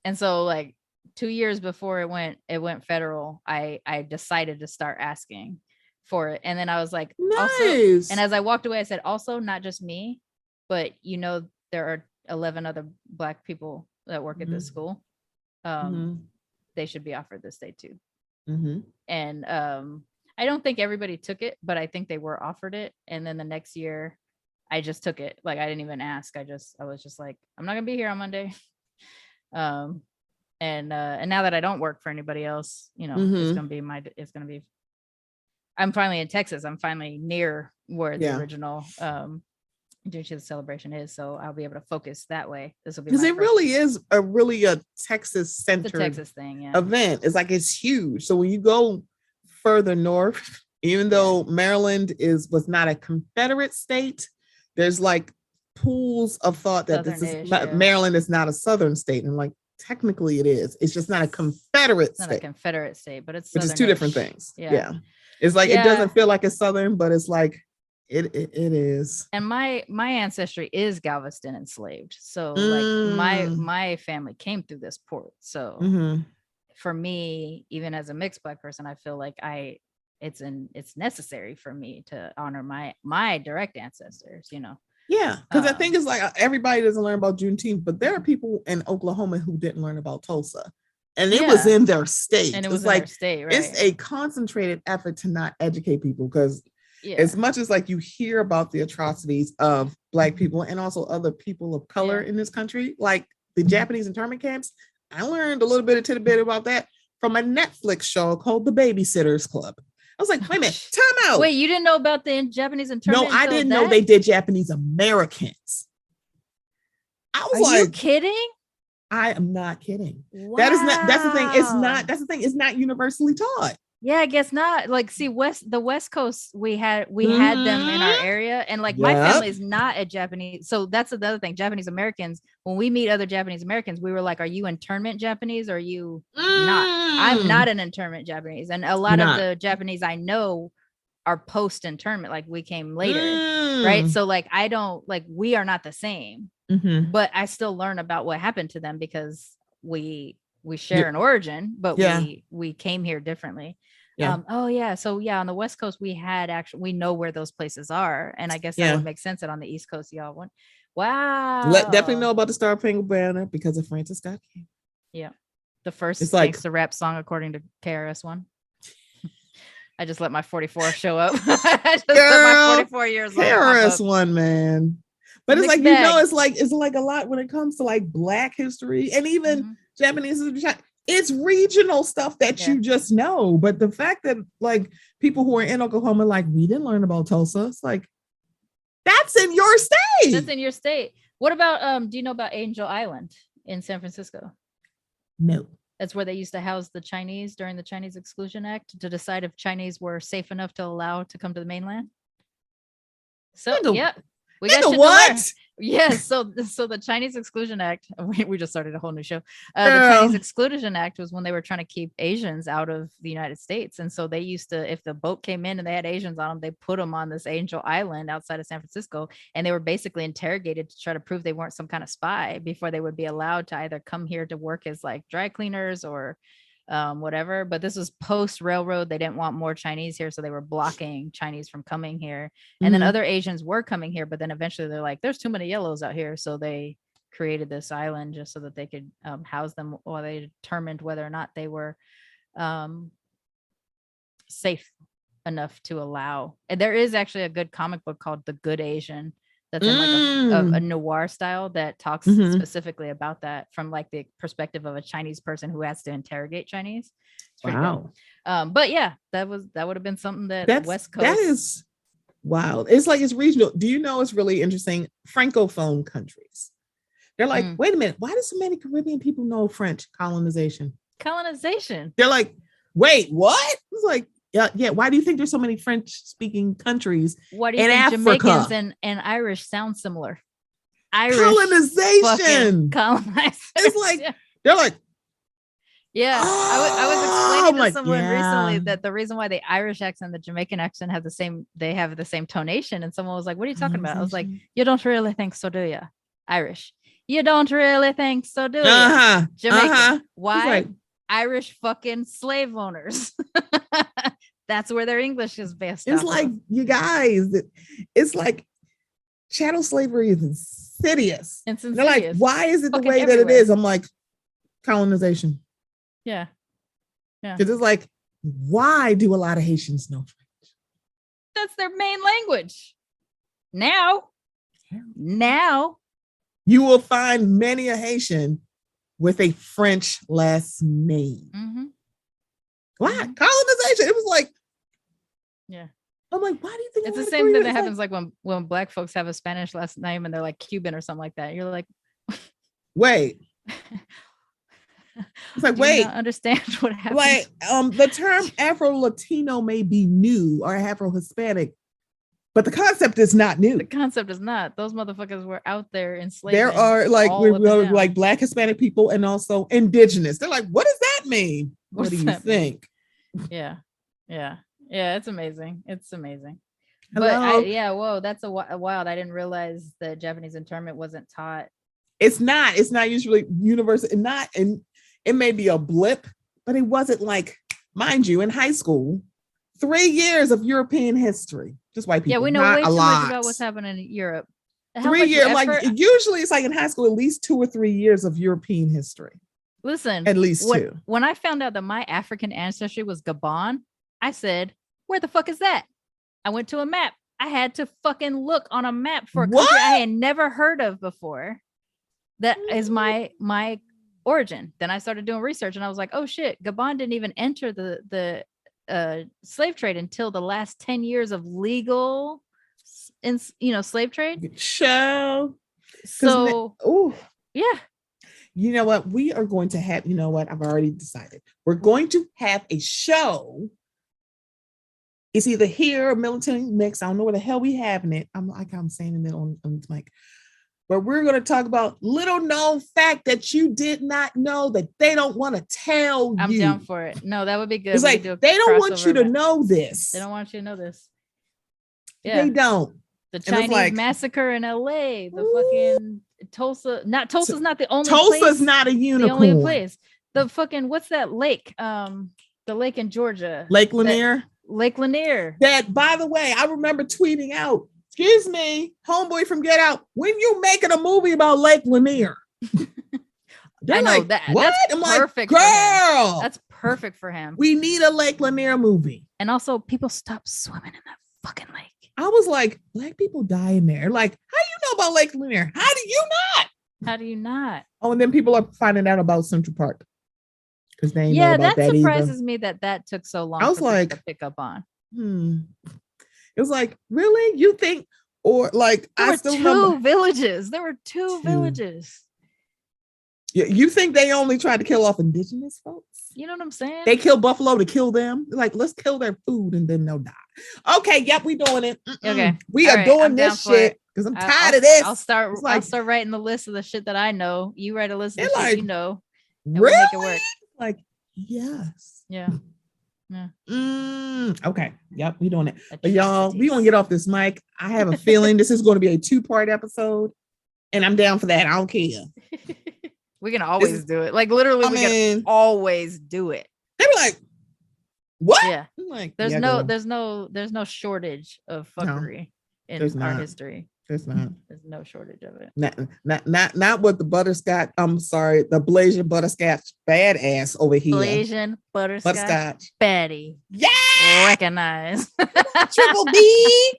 And so like 2 years before it went federal, I decided to start asking for it. And then I was like, nice. Also, and as I walked away, I said, also not just me, but there are 11 other Black people that work at this school. They should be offered this day too. And I don't think everybody took it, but I think they were offered it. And then the next year I just took it. Like I didn't even ask. I was just like, I'm not gonna be here on Monday. And now that I don't work for anybody else, it's gonna be I'm finally in Texas. I'm finally near where the original Juneteenth celebration is, so I'll be able to focus that way. This will be because it really is a Texas centered Texas thing, event. It's like it's huge. So when you go further north, even though Maryland was not a Confederate state, there's like pools of thought that Maryland is not a Southern state, and like technically it is. It's just not a Confederate state. Not a Confederate state, but it's which is two different things. Yeah. It's like it doesn't feel like it's Southern, but it's like it is. And my ancestry is Galveston enslaved. So like my family came through this port. So for me, even as a mixed Black person, I feel like it's necessary for me to honor my direct ancestors, Yeah, because I think it's like everybody doesn't learn about Juneteenth, but there are people in Oklahoma who didn't learn about Tulsa. And it was in their state. And it was like, their state, right? It's a concentrated effort to not educate people because as much as like you hear about the atrocities of Black people and also other people of color in this country, like the Japanese internment camps, I learned a little bit of tidbit about that from a Netflix show called The Babysitters Club. I was like, wait a minute, time out. Wait, you didn't know about the Japanese internment? No, I didn't know they did Japanese Americans. I was Are you kidding? I am not kidding. Wow. That's the thing. It's not universally taught. Yeah, I guess not. Like, see, the West Coast, we had them in our area, and like my family is not a Japanese. So that's another thing. Japanese Americans, when we meet other Japanese Americans, we were like, "Are you internment Japanese? Or are you not?" I'm not an internment Japanese, and a lot of the Japanese I know are post internment. Like we came later, right? So like we are not the same, but I still learn about what happened to them because we share an origin, but we came here differently. Yeah. So on the West Coast, we know where those places are. And I guess that would make sense that on the East Coast, y'all went. Wow. Definitely know about the Star Spangled Banner because of Francis Scott Key. Yeah. The first gangsta rap song, according to KRS-One. I just let my 44 show up. I just put my 44 years old. KRS-One, man. But it's like, it's like a lot when it comes to like Black history and even Japanese history. It's regional stuff that you just know. But the fact that like people who are in Oklahoma, like we didn't learn about Tulsa. It's like, that's in your state. That's in your state. What about, do you know about Angel Island in San Francisco? No. That's where they used to house the Chinese during the Chinese Exclusion Act to decide if Chinese were safe enough to allow to come to the mainland. So, We got shit what? to learn. Yes. So the Chinese Exclusion Act, we just started a whole new show. The Chinese Exclusion Act was when they were trying to keep Asians out of the United States. And so they used to, if the boat came in and they had Asians on them, they put them on this Angel Island outside of San Francisco. And they were basically interrogated to try to prove they weren't some kind of spy before they would be allowed to either come here to work as like dry cleaners or whatever. But this was post railroad. They didn't want more Chinese here, so they were blocking Chinese from coming here. And then other Asians were coming here, but then eventually they're like, there's too many yellows out here, so they created this island just so that they could house them while they determined whether or not they were safe enough to allow. And there is actually a good comic book called The Good Asian that's in like a noir style that talks specifically about that from like the perspective of a Chinese person who has to interrogate Chinese. Wow. But yeah, that would have been something that West Coast. That is wild. It's like it's regional. Do you know it's really interesting? Francophone countries. They're like, wait a minute, why do so many Caribbean people know French colonization? They're like, wait, what? It's like, yeah. Why do you think there's so many French-speaking countries? What do you think Africa? Jamaicans and Irish sound similar? Irish colonization. It's like they're like, yeah. I was explaining to someone recently that the reason why the Irish accent and the Jamaican accent have the same tonation, and someone was like, "What are you talking about?" I was like, "You don't really think so, do you? Irish? You don't really think so, do you? Jamaican? Why? Like, Irish fucking slave owners." That's where their English is based. It's like, you guys, it's like chattel slavery is insidious. They're like, why is it the way that it is? I'm like, colonization. Yeah. Because it's like, why do a lot of Haitians know French? That's their main language. Now, you will find many a Haitian with a French last name. Why? Colonization. It was like, yeah. I'm like, why do you think it's the same thing that happens like when Black folks have a Spanish last name and they're like Cuban or something like that? You're like, wait. It's like, wait, not understand what happened. Like, the term Afro-Latino may be new or Afro-Hispanic, but the concept is not new. The concept is not. Those motherfuckers were out there enslaved. There are like Black Hispanic people and also indigenous. They're like, what does that mean? What do you think? Yeah. It's amazing. It's amazing. Hello? But whoa, that's a wild. I didn't realize that Japanese internment wasn't taught. It's not usually universal. And it may be a blip, but it wasn't like, mind you, in high school, 3 years of European history. Just white people. Yeah, we know way too much about what's happening in Europe. 3 years, like usually it's like in high school, at least 2 or 3 years of European history. Listen, at least 2. When I found out that my African ancestry was Gabon, I said, where the fuck is that? I went to a map. I had to fucking look on a map for a country I had never heard of before. That is my origin. Then I started doing research and I was like, oh shit, Gabon didn't even enter the slave trade until the last 10 years of legal slave trade. So yeah. You know what? We are going to have, you know what? I've already decided. We're going to have a show. It's either here or Military Mix. I don't know where the hell we having it. I'm saying it on this mic. But we're going to talk about little known fact that you did not know that they don't want to tell you. I'm down for it. No, that would be good. It's like, they don't want you to know this. They don't want you to know this. Yeah. They don't. The Chinese massacre in LA, the fucking Tulsa, Tulsa's not the only place. Tulsa's not a unicorn. The only place. The fucking, what's that lake? The lake in Georgia. Lake Lanier. Lake Lanier. That, by the way, I remember tweeting out, excuse me, homeboy from Get Out, when you making a movie about Lake Lanier? They're like, what? I'm perfect, like, girl. That's perfect for him. We need a Lake Lanier movie. And also, people stop swimming in that fucking lake. I was like, Black people die in there. Like, how do you know about Lake Lanier? How do you not? Oh, and then people are finding out about Central Park. Because they ain't know about that surprises either. me that took so long. I was like, to pick up on. It was like, really? You think? Or like, there were two villages. Yeah, you think they only tried to kill off indigenous folks? You know what I'm saying? They kill buffalo to kill them. They're like, let's kill their food and then they'll die. Okay, yep, we doing it. Okay, we are doing this shit because I'm tired of this. I'll start writing the list of the shit that I know. You write a list of the shit you know. Really? We'll make it work. Like, yes. Yeah. Okay. Yep, we doing it. But y'all, we gonna get off this mic. I have a feeling this is going to be a 2-part episode, and I'm down for that. I don't care. We can always do it. Like literally, we can always do it. They be like, "What?" Yeah. I'm like, there's no shortage of fuckery in our history. There's not. There's no shortage of it. Not with the butterscotch. I'm sorry, the Blasian butterscotch badass over here. Blasian butterscotch baddie. Yeah. Recognize. Triple B.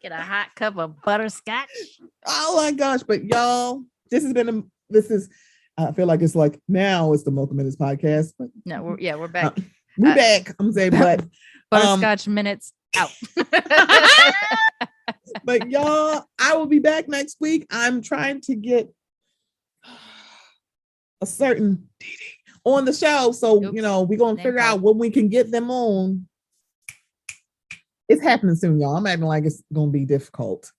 Get a hot cup of butterscotch. Oh my gosh! But y'all, I feel like it's like now it's the Mocha Minutes podcast. But no, we're back. We're back. I'm saying, but butterscotch minutes out. But y'all, I will be back next week. I'm trying to get a certain on the show. So, we're going to figure out when we can get them on. It's happening soon, y'all. I'm acting like it's going to be difficult.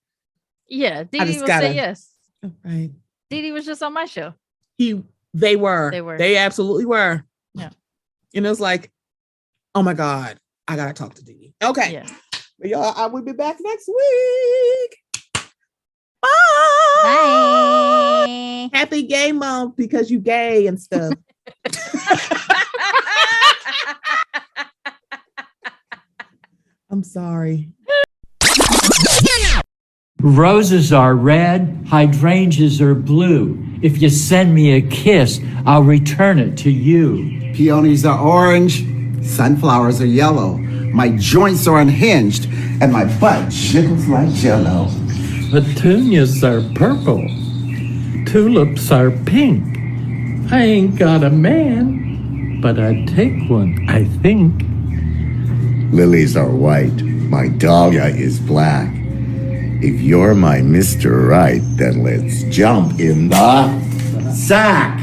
Yeah, Dee will say yes. Right. Dee was just on my show. They were. They absolutely were. Yeah. And it was like, oh my God, I got to talk to Dee. Okay. Yeah. But y'all, I will be back next week. Bye. Bye. Happy gay month because you gay and stuff. I'm sorry. Roses are red, hydrangeas are blue. If you send me a kiss, I'll return it to you. Peonies are orange, sunflowers are yellow. My joints are unhinged, and my butt jiggles like jello. Petunias are purple. Tulips are pink. I ain't got a man, but I'd take one, I think. Lilies are white. My dahlia is black. If you're my Mr. Right, then let's jump in the sack.